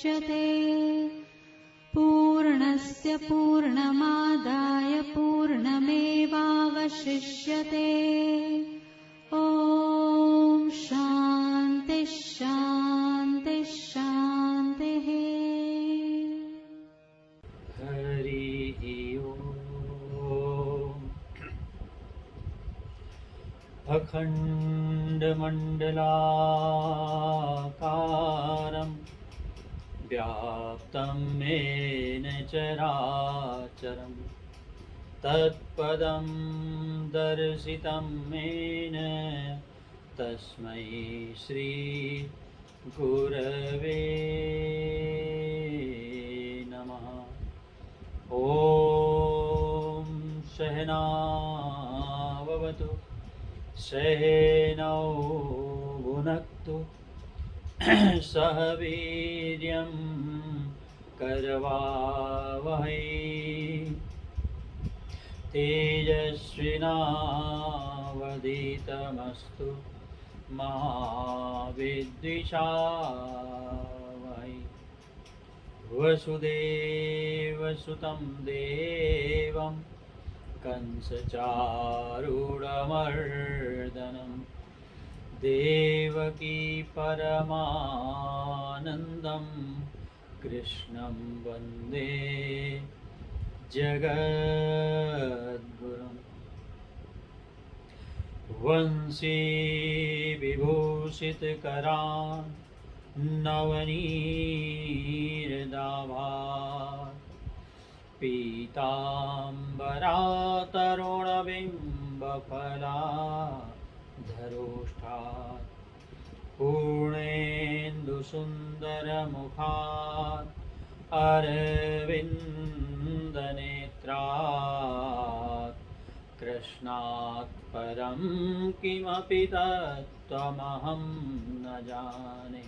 मुच्यते पूर्णस्य पूर्णमादाय पूर्णमेवावशिष्यते। ॐ शान्ति शान्ति शान्तिः। हरिः ओम्। अखण्डमण्डलाकारं व्याप्तं येन चराचरं तत्पदं दर्शितं येन तस्मै श्री गुरवे नमः। ॐ सहनाववतु सहनौ भुनक्तु सह वीर्यं करवावहै तेजस्विनावधीतमस्तु मा विद्विषावहै। वसुदेवसुतं देवं कंसचारूढमर्दनं देवकी परमानन्दं कृष्णं वन्दे जगद्गुरुम्। वंशी विभूषितकरान् नवनीरदाभात् पीताम्बरातरुणबिम्बफलाधरोष्ठात् पूर्णेन्दुसुन्दरमुखात् अरविन्दनेत्रात् कृष्णात् परं किमपि तत्त्वमहं न जाने।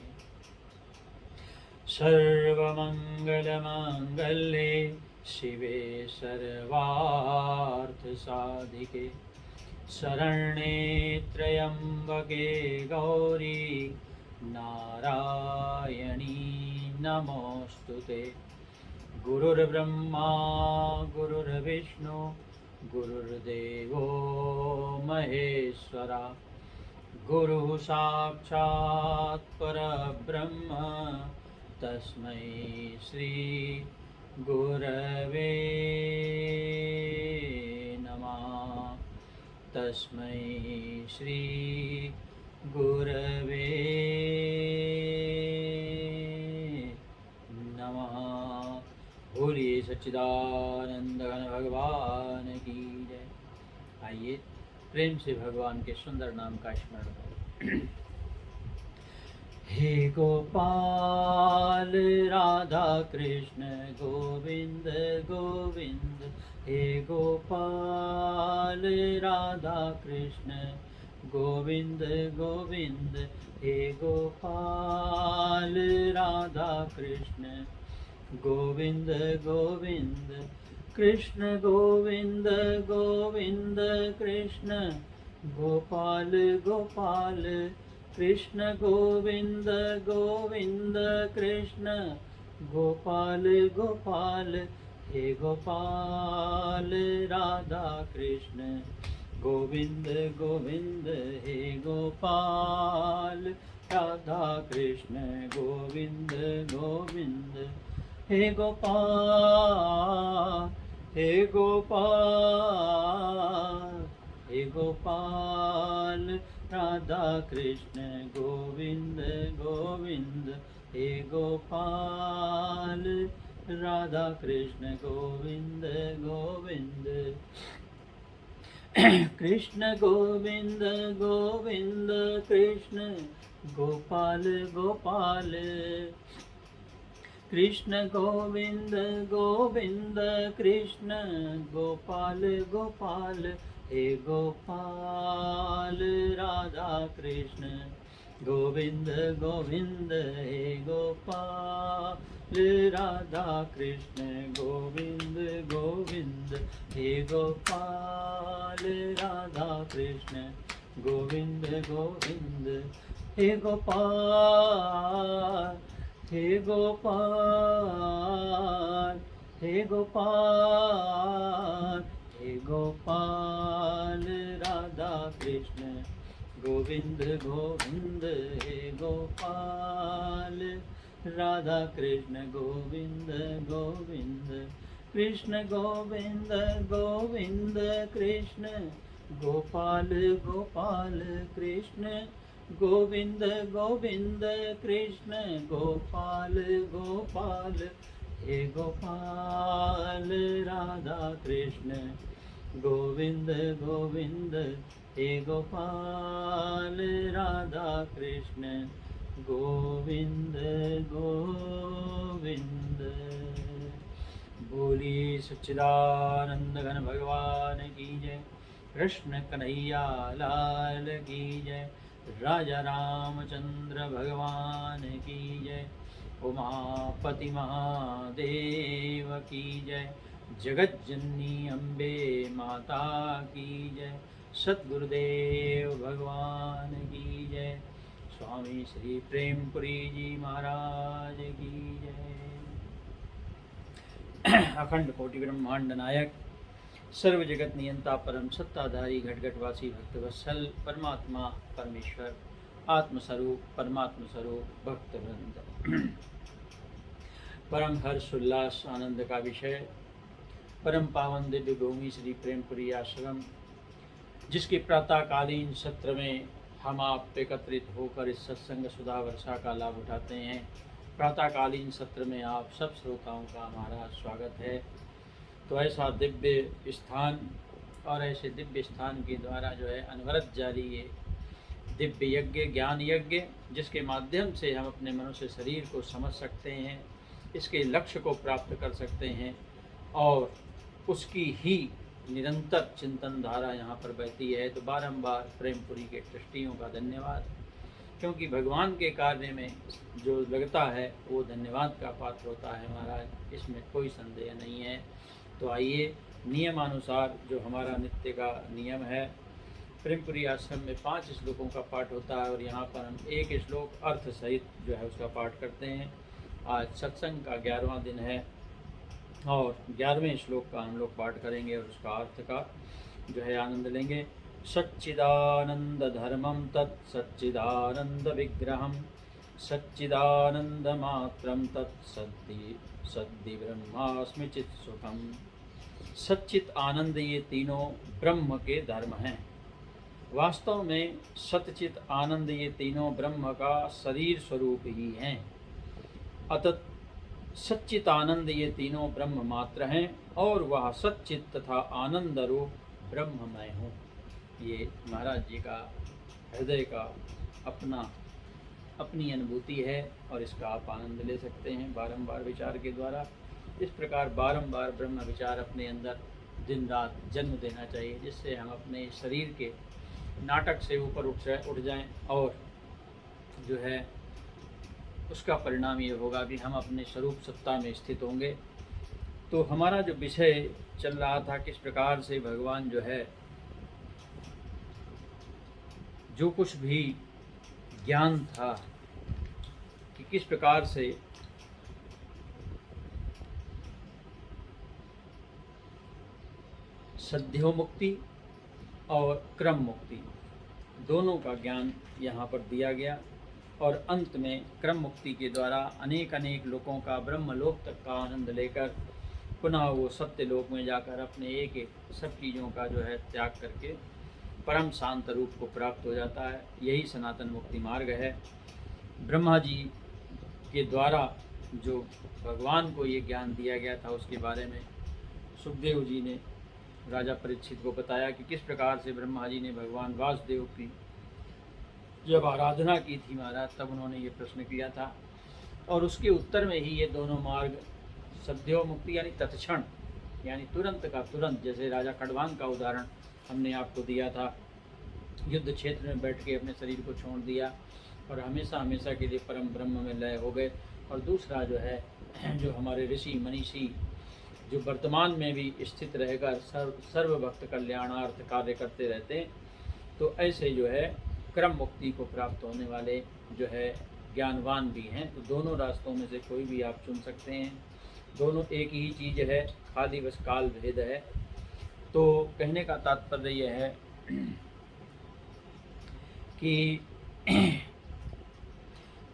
सर्वमङ्गलमाङ्गल्ये शिवे सर्वार्थसाधिके शरण्ये त्र्यम्बके गौरी नारायणी नमोऽस्तुते। गुरुर्ब्रह्मा गुरुर्विष्णु गुरुर्देवो महेश्वरा गुरुः साक्षात् परब्रह्म तस्मै श्री गुरवे नमः। तस्मै श्री गुरवे नमः। बोलिए सच्चिदानंद घन भगवान की जय। आइए प्रेम से भगवान के सुंदर नाम का स्मरण करें। हे गोपाल राधा कृष्ण गोविंद गोविंद। हे गोपाल राधा कृष्ण गोविंद गोविंद। हे गोपाल राधा कृष्ण गोविंद गोविंद। कृष्ण गोविंद गोविंद कृष्ण गोपाल गोपाल। कृष्ण गोविंद गोविंद कृष्ण गोपाल गोपाल। हे गोपाल राधा कृष्ण गोविंद गोविंद। हे गोपाल राधा कृष्ण गोविंद गोविंद। हे गोपाल हे गोपाल हे गोपाल राधा कृष्ण गोविंद गोविंद। हे गोपाल राधा कृष्ण गोविंद गोविंद। कृष्ण गोविंद गोविंद कृष्ण गोपाल गोपाल। कृष्ण गोविंद गोविंद कृष्ण गोपाल गोपाल। हे गोपाल राधा कृष्ण गोविंद गोविंद। हे गोपाल राधा कृष्ण गोविंद गोविंद। हे गोपाल राधा कृष्ण गोविंद गोविंद। हे गोपाल हे गोपाल हे गोपाल हे गोपाल राधा कृष्ण गोविंद गोविंद हे गोपाल राधा कृष्ण गोविंद गोविंद कृष्ण गोविंद गोविंद कृष्ण गोपाल गोपाल कृष्ण गोविंद गोविंद कृष्ण गोपाल गोपाल हे गोपाल राधा कृष्ण गोविंद गोविंद हे गोपाल राधा कृष्ण गोविंद गोविंद। बोलिए सच्चिदानंद घन भगवान की जय। कृष्ण कन्हैया लाल की जय। राजा रामचंद्र भगवान की जय। उमापति महादेव की जय। जगत जननी अम्बे माता की जय। सद्गुरुदेव भगवान की जय। स्वामी श्री प्रेमपुरी जी महाराज की जय। अखंड कोटि ब्रह्मांड नायक सर्व जगत नियंता परम सत्ताधारी घटघटवासी भक्तवत्सल परमात्मा परमेश्वर आत्मस्वरूप परमात्म स्वरूप भक्तवृंद परम हर्ष उल्लास आनंद का विषय परम पावन दिव्य भूमि श्री प्रेमपुरी आश्रम, जिसके प्रातःकालीन सत्र में हम आप एकत्रित होकर इस सत्संग सुधा वर्षा का लाभ उठाते हैं। प्रातःकालीन सत्र में आप सब श्रोताओं का हमारा स्वागत है। तो ऐसा दिव्य स्थान और ऐसे दिव्य स्थान के द्वारा जो है अनवरत जारी ये दिव्य यज्ञ ज्ञान यज्ञ, जिसके माध्यम से हम अपने मनुष्य शरीर को समझ सकते हैं, इसके लक्ष्य को प्राप्त कर सकते हैं और उसकी ही निरंतर चिंतन धारा यहाँ पर बहती है। तो बारंबार प्रेमपुरी के ट्रस्टियों का धन्यवाद, क्योंकि भगवान के कार्य में जो लगता है वो धन्यवाद का पात्र होता है महाराज, इसमें कोई संदेह नहीं है। तो आइए नियमानुसार जो हमारा नित्य का नियम है, प्रेमपुरी आश्रम में 5 श्लोकों का पाठ होता है और यहाँ पर हम एक श्लोक अर्थ सहित जो है उसका पाठ करते हैं। आज सत्संग का 11वां दिन है और 11वें श्लोक का हम लोग पाठ करेंगे और उसका अर्थ का जो है आनंद लेंगे। सच्चिदानंद धर्मम तत् सच्चिदानंद विग्रहम सच्चिदानंद मात्रम तत् सद्धि ब्रह्मास्मि चित सुखम। सच्चित आनंद ये तीनों ब्रह्म के धर्म हैं। वास्तव में सच्चित आनंद ये तीनों ब्रह्म का शरीर स्वरूप ही हैं। अतः सच्चित आनंद ये तीनों ब्रह्म मात्र हैं और वह सच्चित तथा आनंद रूप ब्रह्म मैं हूँ। ये महाराज जी का हृदय का अपनी अनुभूति है और इसका आप आनंद ले सकते हैं बारंबार विचार के द्वारा। इस प्रकार बारंबार ब्रह्म विचार अपने अंदर दिन रात जन्म देना चाहिए, जिससे हम अपने शरीर के नाटक से ऊपर उठ जाएं और जो है उसका परिणाम ये होगा कि हम अपने स्वरूप सत्ता में स्थित होंगे। तो हमारा जो विषय चल रहा था, किस प्रकार से भगवान जो है जो कुछ भी ज्ञान था कि किस प्रकार से सद्यो मुक्ति और क्रम मुक्ति दोनों का ज्ञान यहाँ पर दिया गया और अंत में क्रम मुक्ति के द्वारा अनेक लोगों का ब्रह्मलोक तक का आनंद लेकर पुनः वो सत्य लोक में जाकर अपने एक सब चीज़ों का जो है त्याग करके परम शांत रूप को प्राप्त हो जाता है। यही सनातन मुक्ति मार्ग है। ब्रह्मा जी के द्वारा जो भगवान को ये ज्ञान दिया गया था, उसके बारे में सुखदेव जी ने राजा परीक्षित को बताया कि किस प्रकार से ब्रह्मा जी ने भगवान वासुदेव की जब आराधना की थी महाराज, तब उन्होंने ये प्रश्न किया था और उसके उत्तर में ही ये दोनों मार्ग सद्यो मुक्ति यानी तत्क्षण यानी तुरंत का तुरंत, जैसे राजा खड़वांग का उदाहरण हमने आपको दिया था, युद्ध क्षेत्र में बैठ के अपने शरीर को छोड़ दिया और हमेशा हमेशा के लिए परम ब्रह्म में लय हो गए। और दूसरा जो है जो हमारे ऋषि मनीषी जो वर्तमान में भी स्थित रहकर सर्व भक्त कल्याणार्थ कार्य करते रहते हैं, तो ऐसे जो है क्रम मुक्ति को प्राप्त होने वाले जो है ज्ञानवान भी हैं। तो दोनों रास्तों में से कोई भी आप चुन सकते हैं, दोनों एक ही चीज़ है, खाली बस काल भेद है। तो कहने का तात्पर्य यह है कि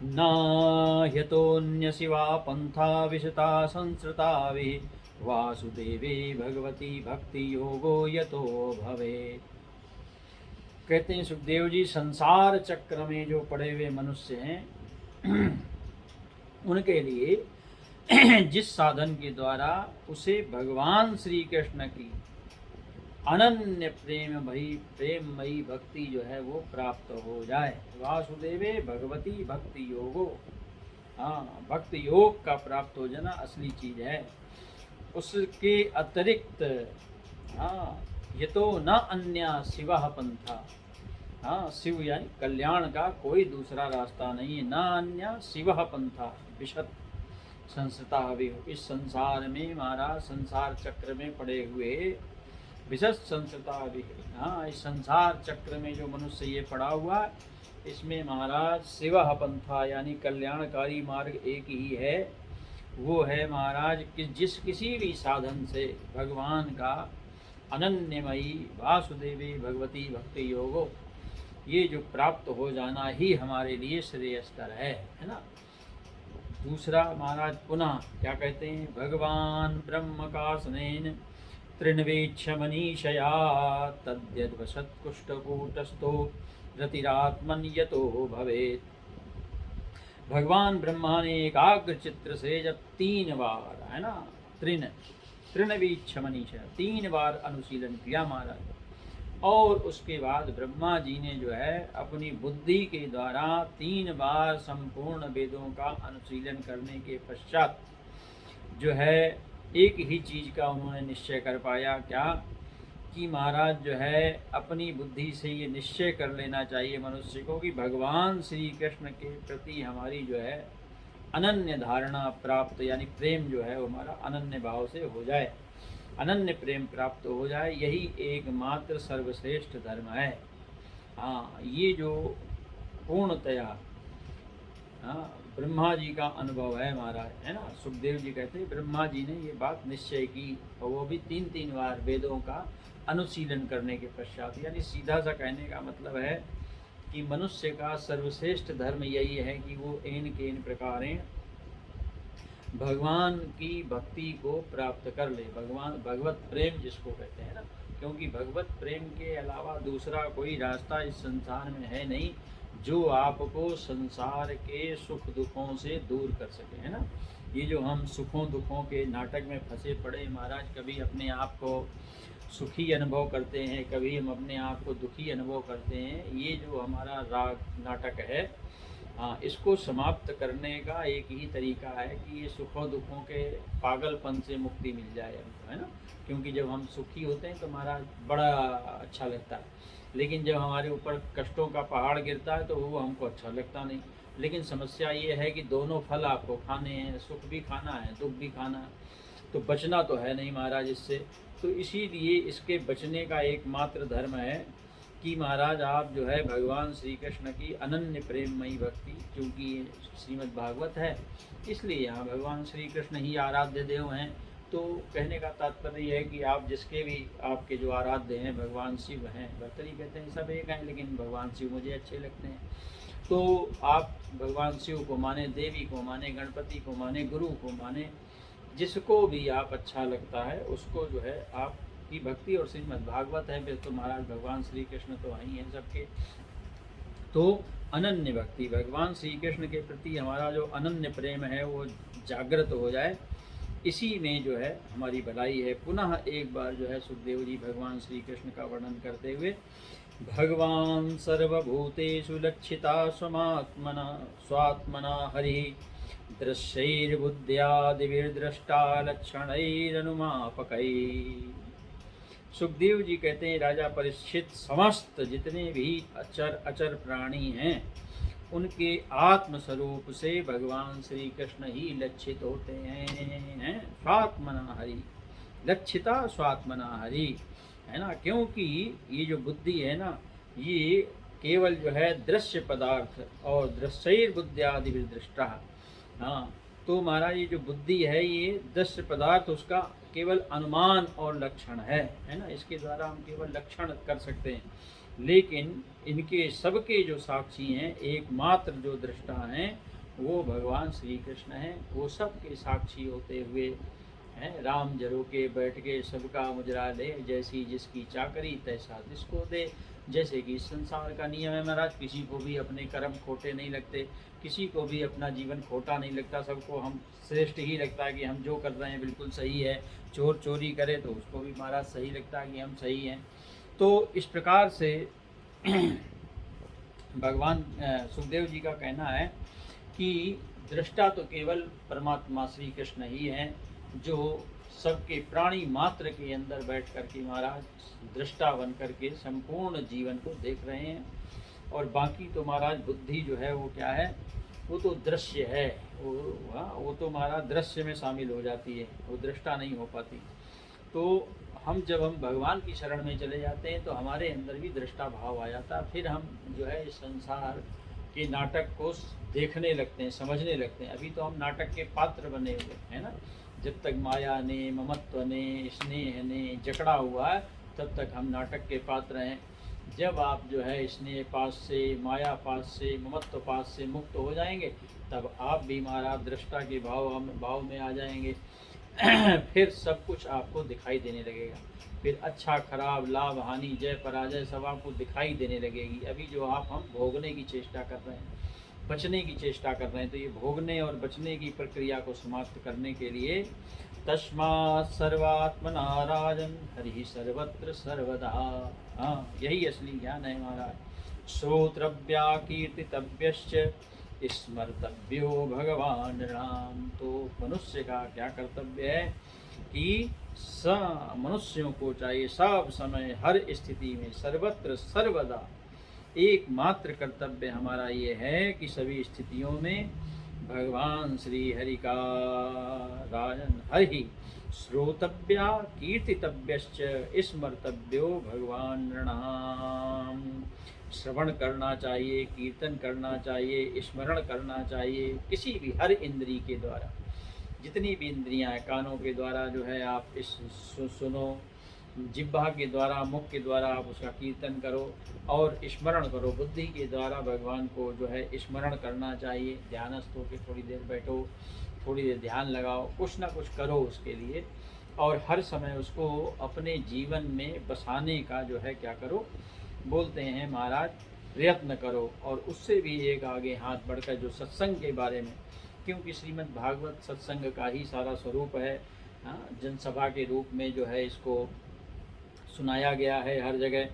न ह्यतोऽन्य शिवा पंथा विशता संस्कृता वासुदेवे भगवती भक्ति योगो यतो भवेत्। कहते हैं सुखदेव जी, संसार चक्र में जो पड़े हुए मनुष्य हैं उनके लिए जिस साधन के द्वारा उसे भगवान श्री कृष्ण की अनन्य प्रेममयी भक्ति जो है वो प्राप्त हो जाए, वासुदेवे भगवती भक्ति योगो, हाँ, भक्ति योग का प्राप्त हो जाना असली चीज है। उसके अतिरिक्त हाँ, ये तो न अन्य शिव पंथा, हाँ, शिव यानी कल्याण का कोई दूसरा रास्ता नहीं है। न अन्य शिव पंथा विशत संस्था भी, इस संसार में महाराज संसार चक्र में पड़े हुए विशत संस्था भी, हाँ, इस संसार चक्र में जो मनुष्य ये पड़ा हुआ इसमें महाराज शिव पंथा यानी कल्याणकारी मार्ग एक ही है, वो है महाराज कि किसी भी साधन से भगवान का अनन्यमयी वासुदेवी भगवती भक्ति योगो, ये जो प्राप्त हो जाना ही हमारे लिए श्रेयस्कर है ना। दूसरा महाराज पुनः क्या कहते हैं, भगवान ब्रह्म का स्नेन तृणवेक्ष मनीषया तद्यद्वसत् कुष्ठकूटस्थो रतिरात्मन यतो भवेत्। भगवान ब्रह्मा ने एकाग्र चित्र से जब 3 बार है ना तृणवीक्ष मनीषया 3 बार अनुशीलन किया महाराज, और उसके बाद ब्रह्मा जी ने जो है अपनी बुद्धि के द्वारा 3 बार संपूर्ण वेदों का अनुशीलन करने के पश्चात जो है एक ही चीज का उन्होंने निश्चय कर पाया, क्या कि महाराज जो है अपनी बुद्धि से ये निश्चय कर लेना चाहिए मनुष्य को कि भगवान श्री कृष्ण के प्रति हमारी जो है अनन्य धारणा प्राप्त, यानी प्रेम जो है वो हमारा अनन्य भाव से हो जाए, अनन्य प्रेम प्राप्त हो जाए, यही एकमात्र सर्वश्रेष्ठ धर्म है। हाँ, ये जो पूर्णतया हाँ ब्रह्मा जी का अनुभव है महाराज, है ना। सुखदेव जी कहते हैं ब्रह्मा जी ने ये बात निश्चय की, और वो भी 3-3 बार वेदों का अनुशीलन करने के पश्चात। यानी सीधा सा कहने का मतलब है कि मनुष्य का सर्वश्रेष्ठ धर्म यही है कि वो इन प्रकारें भगवान की भक्ति को प्राप्त कर ले, भगवत प्रेम जिसको कहते हैं ना, क्योंकि भगवत प्रेम के अलावा दूसरा कोई रास्ता इस संसार में है नहीं जो आपको संसार के सुख दुखों से दूर कर सके, है ना। ये जो हम सुखों दुखों के नाटक में फंसे पड़े महाराज, कभी अपने आप को सुखी अनुभव करते हैं, कभी हम अपने आप को दुखी अनुभव करते हैं, ये जो हमारा राग नाटक है, हाँ, इसको समाप्त करने का एक ही तरीका है कि ये सुखों दुखों के पागलपन से मुक्ति मिल जाए हमको, है ना। क्योंकि जब हम सुखी होते हैं तो महाराज बड़ा अच्छा लगता है, लेकिन जब हमारे ऊपर कष्टों का पहाड़ गिरता है तो वो हमको अच्छा लगता नहीं। लेकिन समस्या ये है कि दोनों फल आपको खाने हैं, सुख भी खाना है, दुख भी खाना है, तो बचना तो है नहीं महाराज इससे। तो इसीलिए इसके बचने का एकमात्र धर्म है कि महाराज आप जो है भगवान श्री कृष्ण की अनन्य प्रेममयी भक्ति, क्योंकि श्रीमद् भागवत है इसलिए यहाँ भगवान श्री कृष्ण ही आराध्य देव हैं। तो कहने का तात्पर्य यह है कि आप जिसके भी आपके जो आराध्य हैं भगवान शिव हैं, भर्तरी कहते हैं सब एक हैं, लेकिन भगवान शिव मुझे अच्छे लगते हैं। तो आप भगवान शिव को माने, देवी को माने, गणपति को माने, गुरु को माने, जिसको भी आप अच्छा लगता है उसको जो है आपकी भक्ति, और श्रीमद् भागवत है फिर तो महाराज भगवान श्री कृष्ण तो वहीं हैं सबके। तो अनन्य भक्ति, भगवान श्री कृष्ण के प्रति हमारा जो अनन्य प्रेम है वो जागृत हो जाए, इसी में जो है हमारी भलाई है। पुनः एक बार जो है सुखदेव जी भगवान श्री कृष्ण का वर्णन करते हुए, भगवान सर्वभूतेषु लक्षिता स्वात्मना हरि दृश्यैर्बुद्ध्यादिभिर्दृष्टा लक्षणैरनुमापकै। सुखदेव जी कहते हैं राजा परीक्षित समस्त जितने भी अचर प्राणी हैं उनके आत्म स्वरूप से भगवान श्री कृष्ण ही लक्षित होते हैं। स्वात्मना हरि, लक्षिता स्वात्मना हरि, है ना। क्योंकि ये जो बुद्धि है ना, ये केवल जो है दृश्य पदार्थ और दृश्यैर बुद्ध्यादि दृष्टा। हाँ, तो महाराज ये जो बुद्धि है ये दृश्य पदार्थ उसका केवल अनुमान और लक्षण है ना, इसके द्वारा हम केवल लक्षण कर सकते हैं, लेकिन इनके सबके जो साक्षी हैं, एकमात्र जो दृष्टा हैं वो भगवान श्री कृष्ण हैं। वो सबके साक्षी होते हुए हैं, राम जरो के बैठ के सबका मुजरा ले, जैसी जिसकी चाकरी तैसा जिसको दे। जैसे कि संसार का नियम है महाराज, किसी को भी अपने कर्म खोटे नहीं लगते, किसी को भी अपना जीवन खोटा नहीं लगता, सबको हम श्रेष्ठ ही लगता है कि हम जो कर रहे हैं बिल्कुल सही है। चोर चोरी करे तो उसको भी महाराज सही लगता है कि हम सही हैं। तो इस प्रकार से भगवान सुखदेव जी का कहना है कि दृष्टा तो केवल परमात्मा श्री कृष्ण ही हैं, जो सबके प्राणी मात्र के अंदर बैठ कर के महाराज दृष्टा बन कर के संपूर्ण जीवन को देख रहे हैं। और बाकी तो महाराज बुद्धि जो है वो क्या है, वो तो दृश्य है, वो तो महाराज दृश्य में शामिल हो जाती है, वो दृष्टा नहीं हो पाती। तो जब हम भगवान की शरण में चले जाते हैं तो हमारे अंदर भी दृष्टा भाव आ जाता है। फिर हम जो है इस संसार के नाटक को देखने लगते हैं, समझने लगते हैं। अभी तो हम नाटक के पात्र बने हुए हैं ना, जब तक माया ने, ममत्व ने, स्नेह ने जकड़ा हुआ है तब तक हम नाटक के पात्र हैं। जब आप जो है स्नेह पास से, माया पास से, ममत्व पास से मुक्त हो जाएंगे तब आप भी महाराज दृष्टा के भाव में आ जाएंगे। फिर सब कुछ आपको दिखाई देने लगेगा, फिर अच्छा खराब, लाभ हानि, जय पराजय सब आपको दिखाई देने लगेगी। अभी जो हम भोगने की चेष्टा कर रहे हैं, बचने की चेष्टा कर रहे हैं, तो ये भोगने और बचने की प्रक्रिया को समाप्त करने के लिए तस्मात् सर्वात्मना राजन् हरिः सर्वत्र सर्वदा। हाँ, यही असली ज्ञान है महाराज। श्रोत्रव्या कीर्तितव्यश्च स्मर्तव्यो भगवान राम। तो मनुष्य का क्या कर्तव्य है कि मनुष्यों को चाहिए सब समय, हर स्थिति में, सर्वत्र सर्वदा एकमात्र कर्तव्य हमारा ये है कि सभी स्थितियों में भगवान श्री हरि का राजन हरि श्रोतव्या कीर्तितव्यश्च स्मर्तव्यो भगवान नृणाम। श्रवण करना चाहिए, कीर्तन करना चाहिए, स्मरण करना चाहिए, किसी भी हर इंद्री के द्वारा, जितनी भी इंद्रियां हैं, कानों के द्वारा जो है आप इस सुनो, जिह्वा के द्वारा, मुख के द्वारा आप उसका कीर्तन करो और स्मरण करो, बुद्धि के द्वारा भगवान को जो है स्मरण करना चाहिए। ध्यानस्थ होकर थोड़ी देर बैठो, थोड़ी देर ध्यान लगाओ, कुछ ना कुछ करो उसके लिए, और हर समय उसको अपने जीवन में बसाने का जो है क्या करो, बोलते हैं महाराज, प्रयत्न करो। और उससे भी एक आगे हाथ बढ़कर जो सत्संग के बारे में, क्योंकि श्रीमद् भागवत सत्संग का ही सारा स्वरूप है, जनसभा के रूप में जो है इसको सुनाया गया है हर जगह,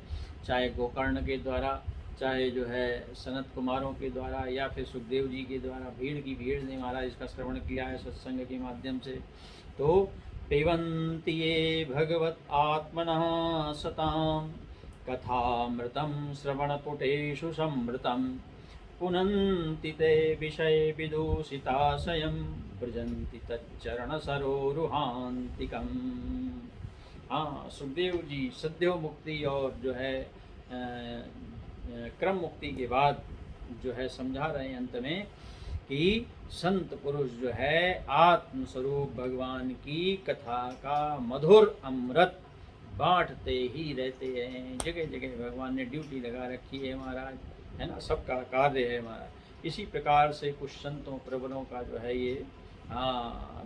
चाहे गोकर्ण के द्वारा, चाहे जो है सनत कुमारों के द्वारा, या फिर सुखदेव जी के द्वारा, भीड़ की भीड़ ने महाराज इसका श्रवण किया है सत्संग के माध्यम से। तो पिबन्ति ये भगवत आत्मनः सतां कथामृतं श्रवणपुटेषु संवृतं पुनन्ति ते विषय विदूषिताशयं व्रजन्ति तच्चरणसरोरुहान्तिकम्। हाँ, सुखदेव जी सद्यो मुक्ति और जो है क्रम मुक्ति के बाद जो है समझा रहे हैं अंत में कि संत पुरुष जो है आत्मस्वरूप भगवान की कथा का मधुर अमृत बांटते ही रहते हैं। जगह जगह भगवान ने ड्यूटी लगा रखी है महाराज, है ना, सबका कार्य है महाराज। इसी प्रकार से कुछ संतों प्रवरों का जो है ये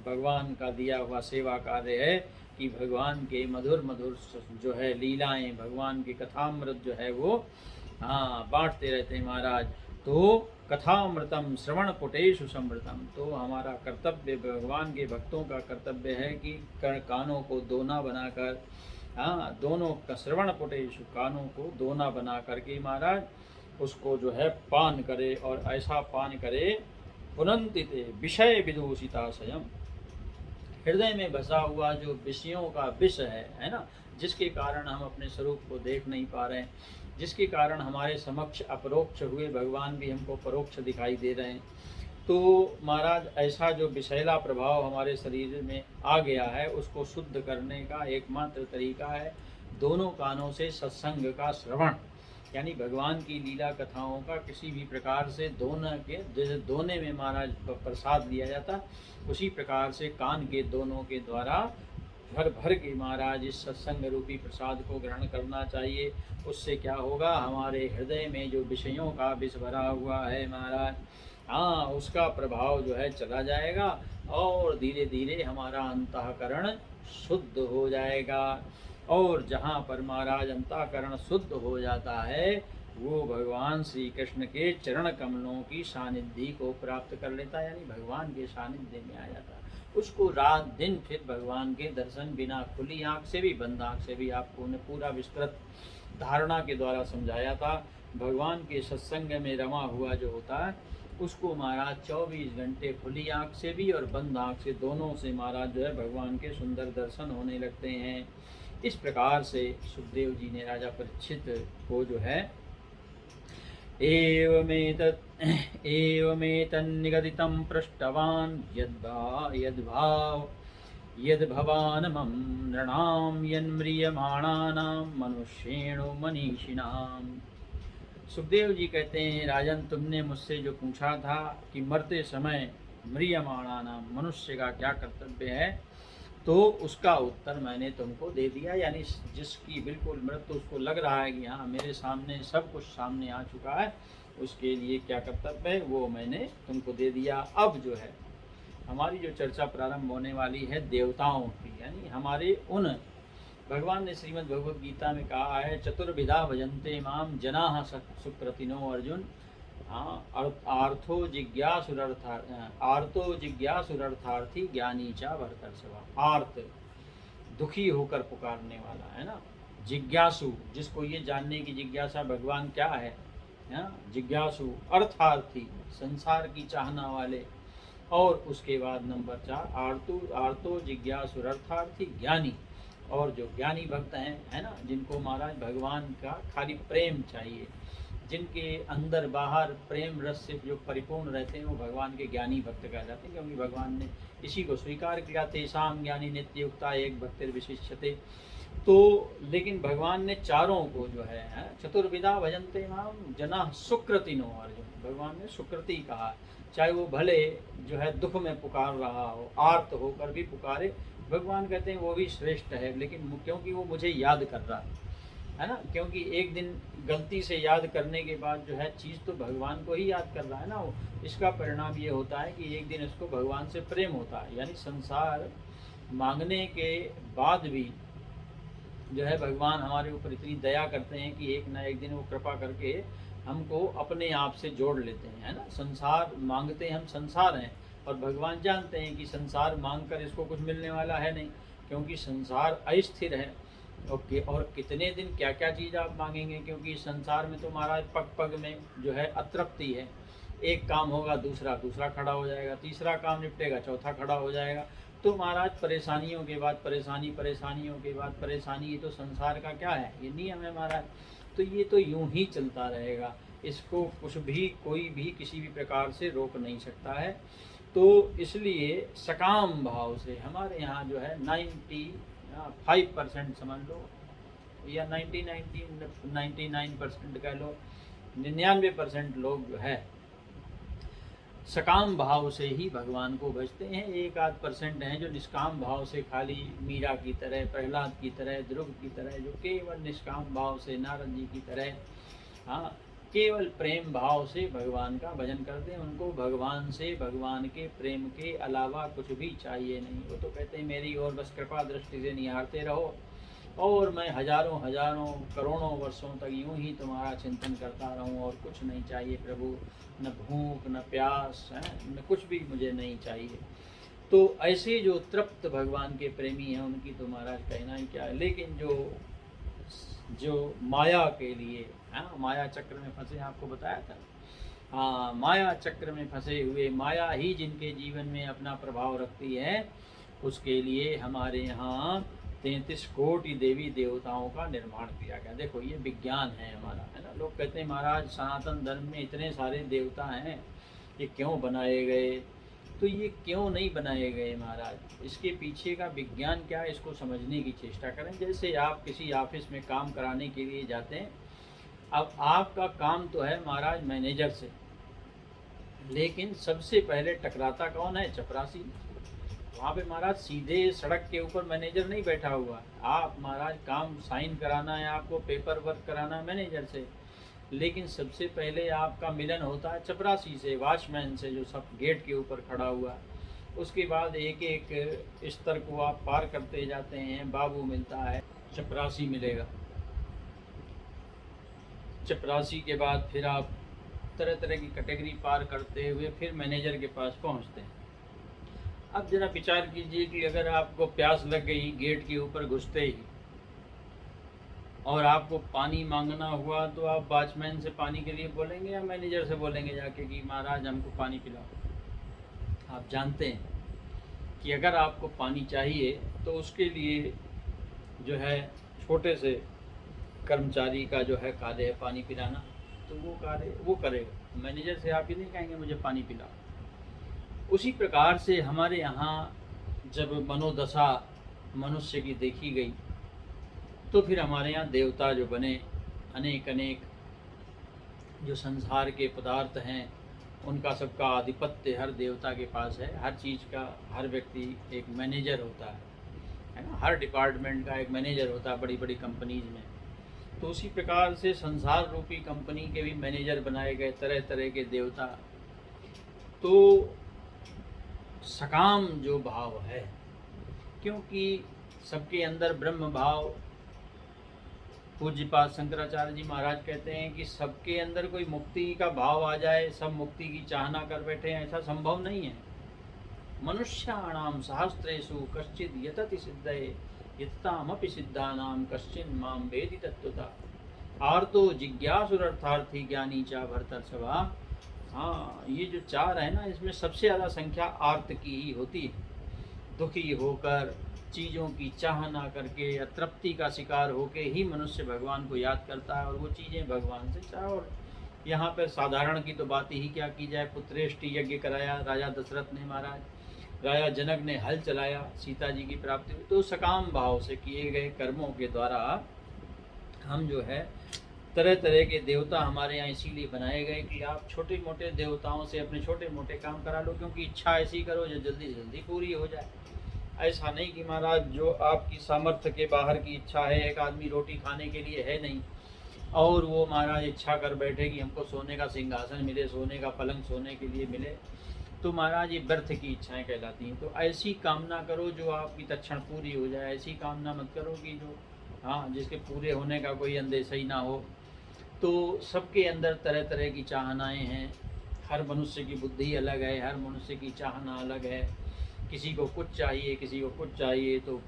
भगवान का दिया हुआ सेवा कार्य है कि भगवान के मधुर मधुर जो है लीलाएं, भगवान की कथामृत जो है वो बांटते रहते हैं महाराज। तो कथामृतम श्रवण पुटेषु समृतम, तो हमारा कर्तव्य, भगवान के भक्तों का कर्तव्य है कि कानों को दोना बनाकर, दोनों का श्रवण पुटेषु, कानों को दोना बना करके महाराज उसको जो है पान करे, और ऐसा पान करे पुनन्तिते विषय विदूषिताशयम, हृदय में बसा हुआ जो विषयों का विष है ना, जिसके कारण हम अपने स्वरूप को देख नहीं पा रहे हैं, जिसके कारण हमारे समक्ष अपरोक्ष हुए भगवान भी हमको परोक्ष दिखाई दे रहे हैं। तो महाराज ऐसा जो विषैला प्रभाव हमारे शरीर में आ गया है उसको शुद्ध करने का एकमात्र तरीका है दोनों कानों से सत्संग का श्रवण। यानी भगवान की लीला कथाओं का किसी भी प्रकार से दोनों के, जैसे दोने में महाराज प्रसाद लिया जाता, उसी प्रकार से कान के दोनों के द्वारा भर भर के महाराज इस सत्संग रूपी प्रसाद को ग्रहण करना चाहिए। उससे क्या होगा, हमारे हृदय में जो विषयों का विष भरा हुआ है महाराज, हाँ, उसका प्रभाव जो है चला जाएगा और धीरे धीरे हमारा अंतःकरण शुद्ध हो जाएगा। और जहाँ पर महाराज अंतःकरण शुद्ध हो जाता है, वो भगवान श्री कृष्ण के चरण कमलों की सानिध्य को प्राप्त कर लेता है, यानी भगवान के सानिध्य में आ जाता है। उसको रात दिन फिर भगवान के दर्शन बिना खुली आँख से भी, बंद आँख से भी, आपको ने पूरा विस्तृत धारणा के द्वारा समझाया था। भगवान के सत्संग में रमा हुआ जो होता है, उसको महाराज 24 घंटे खुली आँख से भी और बंद आँख से, दोनों से महाराज जो है भगवान के सुंदर दर्शन होने लगते हैं। इस प्रकार से सुखदेव जी ने राजा परीक्षित को जो है एवमेतन्निगदितं पृष्टवान् यद्भवान् मम नृणां यन्म्रियमाणानां मनुष्येणो मनीषिणाम्। सुखदेव जी कहते हैं, राजन, तुमने मुझसे जो पूछा था कि मरते समय म्रियमाणानां, मनुष्य का क्या कर्तव्य है, तो उसका उत्तर मैंने तुमको दे दिया। यानी जिसकी बिल्कुल मृत्यु, उसको लग रहा है कि हाँ मेरे सामने सब कुछ सामने आ चुका है, उसके लिए क्या कर्तव्य है वो मैंने तुमको दे दिया। अब जो है हमारी जो चर्चा प्रारंभ होने वाली है देवताओं की, यानी हमारे उन, भगवान ने श्रीमद् भगवद गीता में कहा है, चतुर्विधा भजन्ते माम जनाः सुकृतिनो अर्जुन, आर्थो जिज्ञासुरर्थार्थी ज्ञानी चा भरतर्षभ। आर्त, दुखी होकर पुकारने वाला है ना, जिज्ञासु, जिसको ये जानने की जिज्ञासा भगवान क्या है, जिज्ञासु, अर्थार्थी, संसार की चाहना वाले, और उसके बाद नंबर 4 आर्तो जिज्ञासुरर्थार्थी ज्ञानी, और जो ज्ञानी भक्त हैं, है ना, जिनको महाराज भगवान का खाली प्रेम चाहिए, जिनके अंदर बाहर प्रेम रस से जो परिपूर्ण रहते हैं, वो भगवान के ज्ञानी भक्त कहलाते हैं, क्योंकि भगवान ने इसी को स्वीकार किया, तेषां ज्ञानी नित्ययुक्ता एक भक्तिर्विशिष्यते। तो लेकिन भगवान ने चारों को जो है, चतुर्विधा भजन्ते माम जनाः सुकृतिनो अर्जुन, भगवान ने सुकृति कहा, चाहे वो भले जो है दुख में पुकार रहा हो, आर्त होकर भी पुकारे, भगवान कहते हैं वो भी श्रेष्ठ है, लेकिन क्योंकि वो मुझे याद कर रहा है ना, क्योंकि एक दिन गलती से याद करने के बाद जो है चीज़ तो भगवान को ही याद कर रहा है ना वो, इसका परिणाम ये होता है कि एक दिन उसको भगवान से प्रेम होता है। यानी संसार मांगने के बाद भी जो है भगवान हमारे ऊपर इतनी दया करते हैं कि एक ना एक दिन वो कृपा करके हमको अपने आप से जोड़ लेते हैं, है ना। संसार मांगते हम संसार हैं, और भगवान जानते हैं कि संसार मांग कर इसको कुछ मिलने वाला है नहीं, क्योंकि संसार अस्थिर है। और कितने दिन क्या क्या चीज़ आप मांगेंगे, क्योंकि संसार में तो महाराज पग पग में जो है अतृप्ति है। एक काम होगा दूसरा खड़ा हो जाएगा, तीसरा काम निपटेगा चौथा खड़ा हो जाएगा। तो महाराज परेशानियों के बाद परेशानी, परेशानियों के बाद परेशानी, ये तो संसार का क्या है, ये नियम है महाराज। तो ये तो यूं ही चलता रहेगा, इसको कुछ भी कोई भी किसी भी प्रकार से रोक नहीं सकता है। तो इसलिए सकाम भाव से हमारे यहाँ जो है 95% समझ लो, या 99% कह लो, 99% लोग जो है सकाम भाव से ही भगवान को भजते हैं। 1-8% हैं जो निष्काम भाव से, खाली मीरा की तरह, प्रहलाद की तरह, ध्रुव की तरह, जो केवल निष्काम भाव से, नारद जी की तरह, हाँ, केवल प्रेम भाव से भगवान का भजन करते हैं। उनको भगवान से, भगवान के प्रेम के अलावा कुछ भी चाहिए नहीं। वो तो कहते हैं मेरी ओर बस कृपा दृष्टि से निहारते रहो, और मैं हजारों हजारों करोड़ों वर्षों तक यूं ही तुम्हारा चिंतन करता रहूं, और कुछ नहीं चाहिए प्रभु, न भूख न प्यास है, न कुछ भी मुझे नहीं चाहिए। तो ऐसे जो तृप्त भगवान के प्रेमी हैं उनकी तो महाराज कहना ही क्या है। लेकिन जो माया के लिए, माया चक्र में फंसे, आपको बताया था, हाँ, माया चक्र में फंसे हुए, माया ही जिनके जीवन में अपना प्रभाव रखती है, उसके लिए हमारे यहाँ 33 कोटि देवी देवताओं का निर्माण किया गया। देखो ये विज्ञान है हमारा, है ना। लोग कहते हैं महाराज सनातन धर्म में इतने सारे देवता हैं, ये क्यों बनाए गए? तो ये क्यों नहीं बनाए गए महाराज, इसके पीछे का विज्ञान क्या है, इसको समझने की चेष्टा करें। जैसे आप किसी ऑफिस में काम कराने के लिए जाते हैं, अब आपका काम तो है महाराज मैनेजर से, लेकिन सबसे पहले टकराता कौन है? चपरासी। वहाँ पे महाराज सीधे सड़क के ऊपर मैनेजर नहीं बैठा हुआ है। आप महाराज काम साइन कराना है, आपको पेपर वर्क कराना है मैनेजर से, लेकिन सबसे पहले आपका मिलन होता है चपरासी से, वॉचमैन से, जो सब गेट के ऊपर खड़ा हुआ है। उसके बाद एक एक स्तर को आप पार करते जाते हैं, बाबू मिलता है, चपरासी मिलेगा, चपरासी के बाद फिर आप तरह तरह की कैटेगरी पार करते हुए फिर मैनेजर के पास पहुंचते हैं। अब जरा विचार कीजिए कि अगर आपको प्यास लग गई गेट के ऊपर घुसते ही और आपको पानी मांगना हुआ, तो आप वॉचमैन से पानी के लिए बोलेंगे या मैनेजर से बोलेंगे जाके कि महाराज हमको पानी पिलाओ? आप जानते हैं कि अगर आपको पानी चाहिए तो उसके लिए जो है छोटे से कर्मचारी का जो है कार्य है पानी पिलाना, तो वो कार्य वो करेगा। मैनेजर से आप ही नहीं कहेंगे मुझे पानी पिलाओ। उसी प्रकार से हमारे यहाँ जब मनोदशा मनुष्य की देखी गई, तो फिर हमारे यहाँ देवता जो बने, अनेक अनेक जो संसार के पदार्थ हैं उनका सबका आधिपत्य हर देवता के पास है। हर चीज़ का हर व्यक्ति एक मैनेजर होता है ना, हर डिपार्टमेंट का एक मैनेजर होता है बड़ी बड़ी कंपनीज में। तो उसी प्रकार से संसार रूपी कंपनी के भी मैनेजर बनाए गए तरह तरह के देवता। तो सकाम जो भाव है, क्योंकि सबके अंदर ब्रह्म भाव, पूज्यपाद शंकराचार्य जी महाराज कहते हैं कि सबके अंदर कोई मुक्ति का भाव आ जाए, सब मुक्ति की चाहना कर बैठे, ऐसा संभव नहीं है। मनुष्याणाम सहस्रेषु कश्चिद यतति सिद्धये यततामपि सिद्धानाम कश्चिन माम वेदि तत्वता आर्तो जिज्ञासुरर्थार्थी ज्ञानी चा भरतर्षभा। हाँ, ये जो चार है ना, इसमें सबसे ज़्यादा संख्या आर्त की ही होती है। दुखी होकर, चीज़ों की चाहना करके, अतृप्ति का शिकार होके ही मनुष्य भगवान को याद करता है और वो चीज़ें भगवान से चाह। और यहाँ पर साधारण की तो बात ही क्या की जाए। पुत्रेष्टि यज्ञ कराया राजा दशरथ ने महाराज, राजा जनक ने हल चलाया, सीता जी की प्राप्ति हुई। तो सकाम भाव से किए गए कर्मों के द्वारा हम जो है तरह तरह के देवता हमारे यहाँ इसीलिए बनाए गए कि आप छोटे मोटे देवताओं से अपने छोटे मोटे काम करा लो, क्योंकि इच्छा ऐसी करो जो जल्दी से जल्दी पूरी हो जाए। ऐसा नहीं कि महाराज जो आपकी सामर्थ्य के बाहर की इच्छा है, एक आदमी रोटी खाने के लिए है नहीं और वो महाराज इच्छा कर बैठे कि हमको सोने का सिंहासन मिले, सोने का पलंग सोने के लिए मिले, तो महाराज ये व्यर्थ की इच्छाएं कहलाती हैं। तो ऐसी कामना करो जो आपकी तत्क्षण पूरी हो जाए। ऐसी कामना मत करो कि जो जिसके पूरे होने का कोई अंदेशा ही ना हो। तो सबके अंदर तरह तरह की चाहनाएं हैं। हर मनुष्य की बुद्धि अलग है, हर मनुष्य की चाहना अलग है। किसी को कुछ चाहिए, किसी को कुछ चाहिए। तो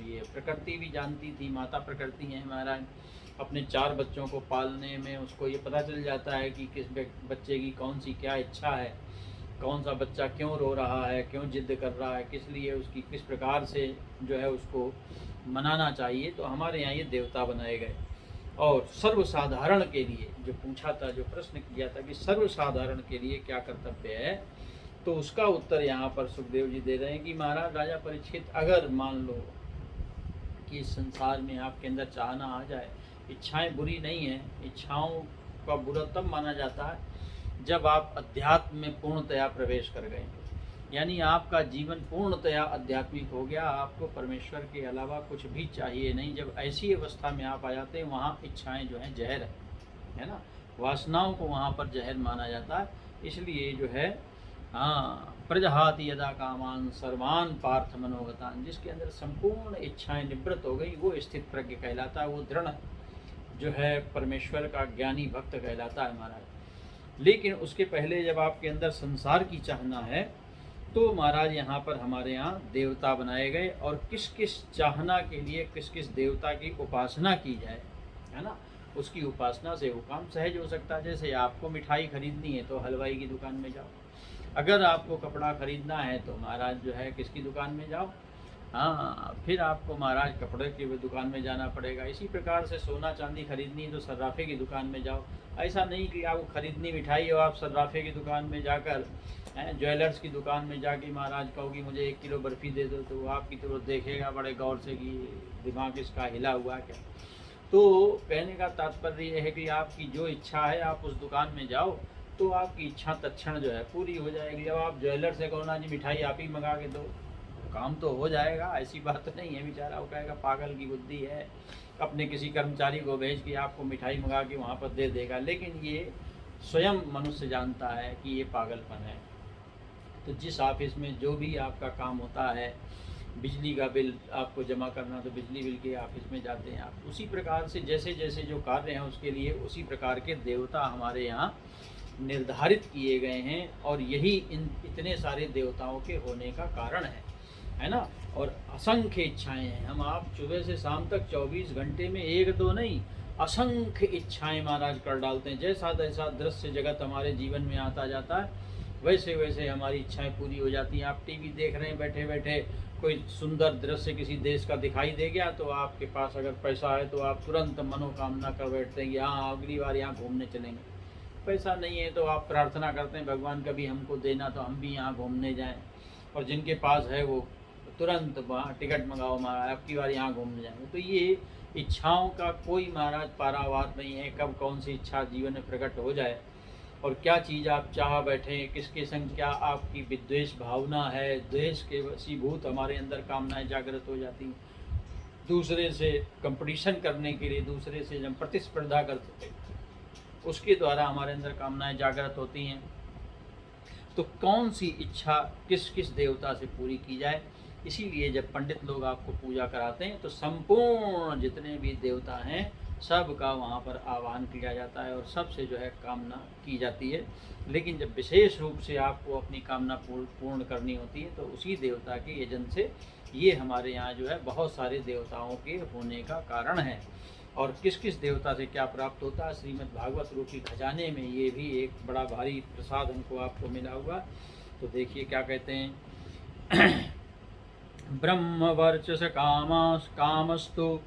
ये प्रकृति भी जानती थी, माता प्रकृति हैं महाराज, अपने 4 बच्चों को पालने में उसको ये पता चल जाता है कि किस बच्चे की कौन सी क्या इच्छा है, कौन सा बच्चा क्यों रो रहा है, क्यों जिद कर रहा है, किस लिए उसकी किस प्रकार से जो है उसको मनाना चाहिए। तो हमारे यहाँ ये देवता बनाए गए। और सर्वसाधारण के लिए जो पूछा था, जो प्रश्न किया था कि सर्वसाधारण के लिए क्या कर्तव्य है, तो उसका उत्तर यहाँ पर सुखदेव जी दे रहे हैं कि महाराज राजा परीक्षित, अगर मान लो कि इस संसार में आपके अंदर चाहना आ जाए, इच्छाएं बुरी नहीं हैं, इच्छाओं का बुरा तब माना जाता है जब आप अध्यात्म में पूर्णतया प्रवेश कर गए, यानी आपका जीवन पूर्णतया आध्यात्मिक हो गया, आपको परमेश्वर के अलावा कुछ भी चाहिए नहीं। जब ऐसी अवस्था में आप आ जाते हैं, वहाँ इच्छाएं जो हैं जहर है ना, वासनाओं को वहाँ पर जहर माना जाता है। इसलिए जो है प्रजहाति यदा कामान सर्वान पार्थ मनोगतान, जिसके अंदर संपूर्ण इच्छाएं निवृत्त हो गई, वो स्थित प्रज्ञ कहलाता है, वो दृढ़ जो है परमेश्वर का ज्ञानी भक्त कहलाता है महाराज। लेकिन उसके पहले जब आपके अंदर संसार की चाहना है, तो महाराज यहाँ पर हमारे यहाँ देवता बनाए गए। और किस किस चाहना के लिए किस किस देवता की उपासना की जाए, है ना, उसकी उपासना से वो काम सहज हो सकता है। जैसे आपको मिठाई खरीदनी है तो हलवाई की दुकान में जाओ, अगर आपको कपड़ा खरीदना है तो महाराज जो है किसकी दुकान में जाओ, फिर आपको महाराज कपड़े की दुकान में जाना पड़ेगा। इसी प्रकार से सोना चांदी खरीदनी है तो सर्राफे की दुकान में जाओ। ऐसा नहीं कि आपको खरीदनी मिठाई और आप सर्राफे की दुकान में जाकर ज्वेलर्स की दुकान में जाके महाराज कहो कि मुझे 1 किलो बर्फ़ी दे दो, तो वो आपकी तरफ देखेगा बड़े गौर से कि दिमाग इसका हिला हुआ क्या। तो कहने का तात्पर्य यह है कि आपकी जो इच्छा है आप उस दुकान में जाओ तो आपकी इच्छा तत्क्षण जो है पूरी हो जाएगी। जब आप ज्वेलर से कहो ना जी मिठाई आप ही मंगा के दो, काम तो हो जाएगा, ऐसी बात नहीं है। बेचारा वो कहेगा पागल की बुद्धि है, अपने किसी कर्मचारी को भेज के आपको मिठाई मंगा के वहाँ पर दे देगा। लेकिन ये स्वयं मनुष्य जानता है कि ये पागलपन है। तो जिस ऑफिस में जो भी आपका काम होता है, बिजली का बिल आपको जमा करना तो बिजली बिल के ऑफिस में जाते हैं आप, उसी प्रकार से जैसे जैसे जो कार्य हैं उसके लिए उसी प्रकार के देवता हमारे यहाँ निर्धारित किए गए हैं। और यही इतने सारे देवताओं के होने का कारण है ना। और असंख्य इच्छाएं हैं। हम आप सुबह से शाम तक 24 घंटे में एक दो नहीं असंख्य इच्छाएं महाराज कर डालते हैं। जैसा जैसा दृश्य जगत हमारे जीवन में आता जाता है वैसे वैसे हमारी इच्छाएं पूरी हो जाती हैं। आप टीवी देख रहे हैं बैठे बैठे, कोई सुंदर दृश्य किसी देश का दिखाई दे गया तो आपके पास अगर पैसा है तो आप तुरंत मनोकामना कर बैठते हैं कि हाँ अगली बार यहाँ घूमने चलेंगे। पैसा नहीं है तो आप प्रार्थना करते हैं भगवान कभी हमको देना तो हम भी यहाँ घूमने जाएं। और जिनके पास है वो तुरंत वहाँ टिकट मंगाओ महाराज आपकी बार यहाँ घूमने जाएंगे। तो ये इच्छाओं का कोई महाराज पारावार नहीं है, कब कौन सी इच्छा जीवन में प्रकट हो जाए और क्या चीज़ आप चाह बैठे, किसके संग क्या आपकी विद्वेष भावना है, द्वेष के वशीभूत हमारे अंदर कामनाएं जागृत हो जाती हैं। दूसरे से कंपटीशन करने के लिए, दूसरे से जब प्रतिस्पर्धा करते उसके द्वारा हमारे अंदर कामनाएं जागृत होती हैं। तो कौन सी इच्छा किस किस देवता से पूरी की जाए। इसीलिए जब पंडित लोग आपको पूजा कराते हैं तो संपूर्ण जितने भी देवता हैं सब का वहाँ पर आह्वान किया जाता है और सबसे जो है कामना की जाती है। लेकिन जब विशेष रूप से आपको अपनी कामना पूर्ण करनी होती है तो उसी देवता के यजन से, ये हमारे यहाँ जो है बहुत सारे देवताओं के होने का कारण है। और किस किस देवता से क्या प्राप्त होता है, श्रीमद् भागवत रूपी खजाने में ये भी एक बड़ा भारी प्रसाद हमको आपको मिला हुआ। तो देखिए क्या कहते हैं ब्रह्म वर्चस कामस्तु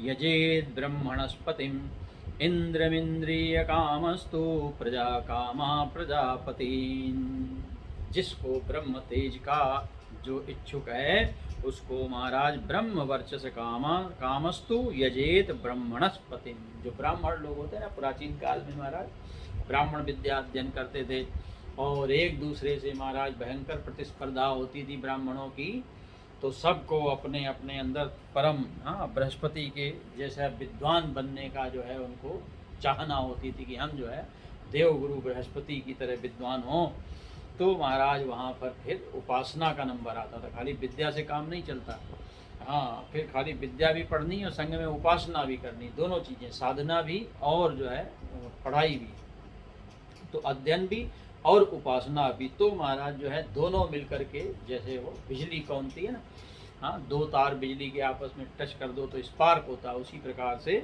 यजेद ब्रह्मणस्पतिम इंद्रमिंद्रिय कामस्तु प्रजा कामा प्रजापति। जिसको ब्रह्म तेज का जो इच्छुक है उसको महाराज ब्रह्म वर्चस कामस्तु यजेत ब्रह्मणस्पति। जो ब्राह्मण लोग होते हैं ना प्राचीन काल में महाराज ब्राह्मण विद्या अध्ययन करते थे और एक दूसरे से महाराज भयंकर प्रतिस्पर्धा होती थी ब्राह्मणों की। तो सबको अपने अपने अंदर परम बृहस्पति के जैसा विद्वान बनने का जो है उनको चाहना होती थी कि हम जो है देवगुरु बृहस्पति की तरह विद्वान हों। तो महाराज वहाँ पर फिर उपासना का नंबर आता था। खाली विद्या से काम नहीं चलता, हाँ फिर खाली विद्या भी पढ़नी और संग में उपासना भी करनी, दोनों चीज़ें, साधना भी और जो है पढ़ाई भी। तो अध्ययन भी और उपासना भी। तो महाराज जो है दोनों मिलकर के, जैसे वो बिजली कौनती है ना, हाँ दो तार बिजली के आपस में टच कर दो तो स्पार्क होता है, उसी प्रकार से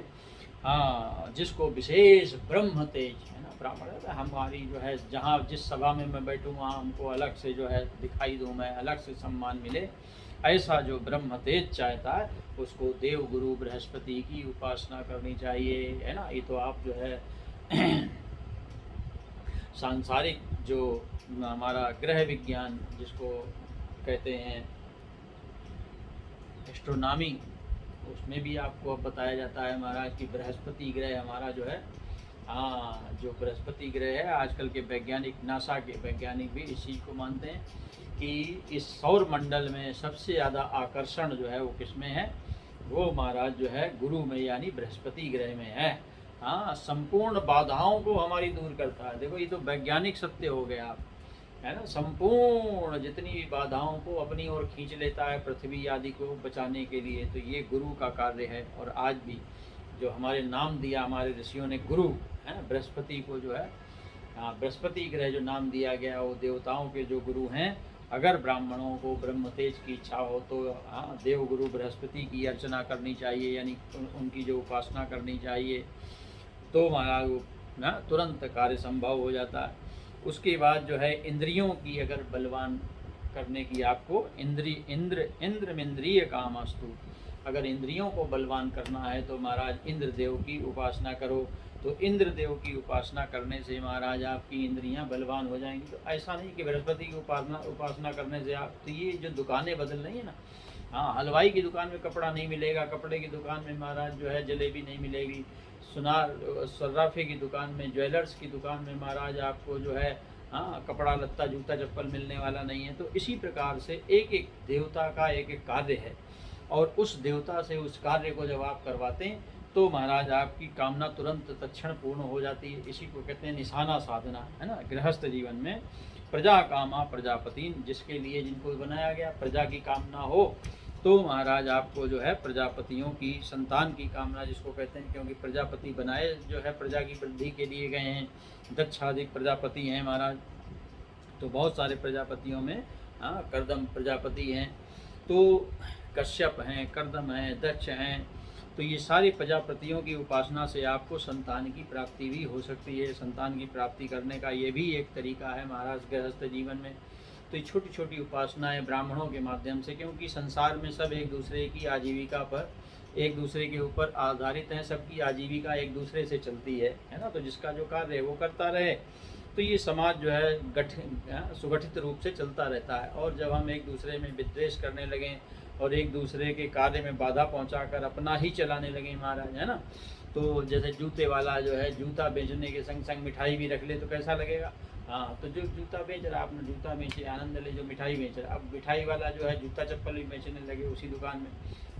हाँ जिसको विशेष ब्रह्म तेज है ना ब्राह्मण है, हमारी जो है जहाँ जिस सभा में मैं बैठूँ वहाँ हमको अलग से जो है दिखाई दूँ, मैं अलग से सम्मान मिले, ऐसा जो ब्रह्म तेज चाहता है उसको देव गुरु बृहस्पति की उपासना करनी चाहिए, है ना। ये तो आप जो है सांसारिक जो हमारा ग्रह विज्ञान जिसको कहते हैं एस्ट्रोनॉमी, उसमें भी आपको अब बताया जाता है महाराज कि बृहस्पति ग्रह हमारा जो है, हाँ जो बृहस्पति ग्रह है, आजकल के वैज्ञानिक नासा के वैज्ञानिक भी इस चीज़ को मानते हैं कि इस सौर मंडल में सबसे ज़्यादा आकर्षण जो है वो किसमें है, वो महाराज जो है गुरु में यानी बृहस्पति ग्रह में है। हाँ संपूर्ण बाधाओं को हमारी दूर करता है। देखो ये तो वैज्ञानिक सत्य हो गया आप, है ना। संपूर्ण जितनी भी बाधाओं को अपनी ओर खींच लेता है पृथ्वी आदि को बचाने के लिए, तो ये गुरु का कार्य है। और आज भी जो हमारे नाम दिया हमारे ऋषियों ने गुरु, है ना, बृहस्पति को जो है, हाँ बृहस्पति ग्रह जो नाम दिया गया वो देवताओं के जो गुरु हैं। अगर ब्राह्मणों को ब्रह्म तेज की इच्छा हो तो हाँ देव गुरु बृहस्पति की अर्चना करनी चाहिए, यानी उनकी जो उपासना करनी चाहिए, तो महाराज ना तुरंत कार्य संभव हो जाता है। उसके बाद जो है इंद्रियों की अगर बलवान करने की आपको इंद्रिय कामस्तु, अगर इंद्रियों को बलवान करना है तो महाराज इंद्र देव की उपासना करो। तो इंद्र देव की उपासना करने से महाराज आपकी इंद्रियां बलवान हो जाएंगी। तो ऐसा नहीं कि बृहस्पति की उपासना करने से आप, तो ये जो दुकानें बदल रही है ना, हाँ, हलवाई की दुकान में कपड़ा नहीं मिलेगा, कपड़े की दुकान में महाराज जो है जलेबी नहीं मिलेगी, सुनार सर्राफे की दुकान में, ज्वेलर्स की दुकान में महाराज आपको जो है हाँ कपड़ा लत्ता जूता चप्पल मिलने वाला नहीं है। तो इसी प्रकार से एक एक देवता का एक एक कार्य है, और उस देवता से उस कार्य को जब आप करवाते हैं तो महाराज आपकी कामना तुरंत तत्क्षण पूर्ण हो जाती है। इसी को कहते हैं निशाना साधना, है ना। गृहस्थ जीवन में प्रजा कामा प्रजापति, जिसके लिए जिनको बनाया गया प्रजा की कामना हो, तो महाराज आपको जो है प्रजापतियों की संतान की कामना जिसको कहते हैं, क्योंकि प्रजापति बनाए जो है प्रजा की वृद्धि के लिए गए हैं। दक्षाधिक प्रजापति हैं महाराज, तो बहुत सारे प्रजापतियों में कर्दम प्रजापति हैं, तो कश्यप हैं, कर्दम हैं, दक्ष हैं। तो ये सारी प्रजापतियों की उपासना से आपको संतान की प्राप्ति भी हो सकती है। संतान की प्राप्ति करने का ये भी एक तरीका है महाराज गृहस्थ जीवन में। तो ये छोटी छोटी उपासनाएं ब्राह्मणों के माध्यम से, क्योंकि संसार में सब एक दूसरे की आजीविका पर, एक दूसरे के ऊपर आधारित हैं, सबकी आजीविका एक दूसरे से चलती है ना। तो जिसका जो कार्य है वो करता रहे, तो ये समाज जो है सुगठित रूप से चलता रहता है। और जब हम एक दूसरे में विद्वेष करने लगें और एक दूसरे के कार्य में बाधा पहुंचाकर अपना ही चलाने लगे महाराज, है ना। तो जैसे जूते वाला जो है जूता बेचने के संग संग मिठाई भी रख ले तो कैसा लगेगा। हाँ, तो जो जूता बेच रहा, आपने जूता बेचे आनंद ले, जो मिठाई बेच रहा, अब मिठाई वाला जो है जूता चप्पल भी बेचने लगे उसी दुकान में,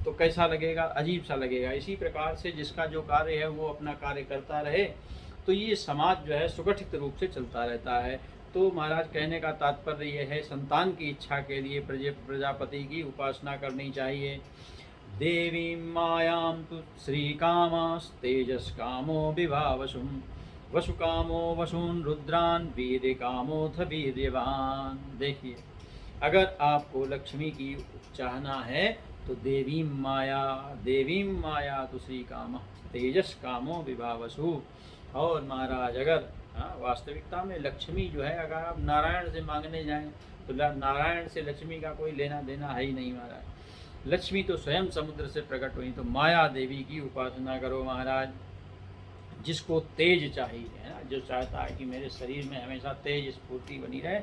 तो कैसा लगेगा, अजीब सा लगेगा। इसी प्रकार से जिसका जो कार्य है वो अपना कार्य करता रहे, तो ये समाज जो है सुगठित रूप से चलता रहता है। तो महाराज कहने का तात्पर्य ये है, संतान की इच्छा के लिए प्रजापति की उपासना करनी चाहिए। देवी मायां तु श्रीकामस्तेजस कामो विभावसुम, वसुकामो वसून रुद्रान वीर कामोथ वीर्यवान। देखिए, अगर आपको लक्ष्मी की चाहना है तो देवी माया तो श्री काम तेजस कामो विभावसु। और महाराज अगर वास्तविकता में लक्ष्मी जो है, अगर आप नारायण से मांगने जाएं तो नारायण से लक्ष्मी का कोई लेना देना है ही नहीं महाराज। लक्ष्मी तो स्वयं समुद्र से प्रकट हुई, तो माया देवी की उपासना करो महाराज। जिसको तेज चाहिए, है ना, जो चाहता है कि मेरे शरीर में हमेशा तेज स्फूर्ति बनी रहे,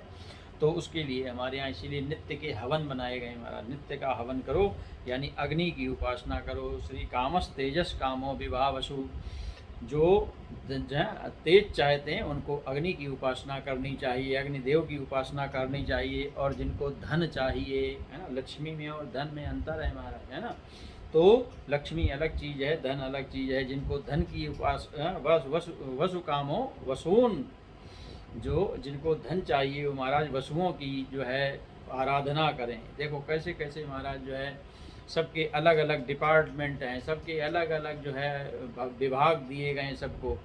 तो उसके लिए हमारे यहाँ इसीलिए नित्य के हवन बनाए गए महाराज। नित्य का हवन करो, यानी अग्नि की उपासना करो। श्री कामस तेजस कामो विभावसु, जो तेज चाहते हैं उनको अग्नि की उपासना करनी चाहिए, अग्निदेव की उपासना करनी चाहिए। और जिनको धन चाहिए, है ना, लक्ष्मी में और धन में अंतर है महाराज, है ना। तो लक्ष्मी अलग चीज़ है, धन अलग चीज़ है। जिनको धन की वसु कामो वसून, जो जिनको धन चाहिए वो महाराज वसुओं की जो है आराधना करें। देखो कैसे कैसे महाराज जो है सबके अलग अलग डिपार्टमेंट हैं, सबके अलग अलग जो है विभाग दिए गए हैं सबको,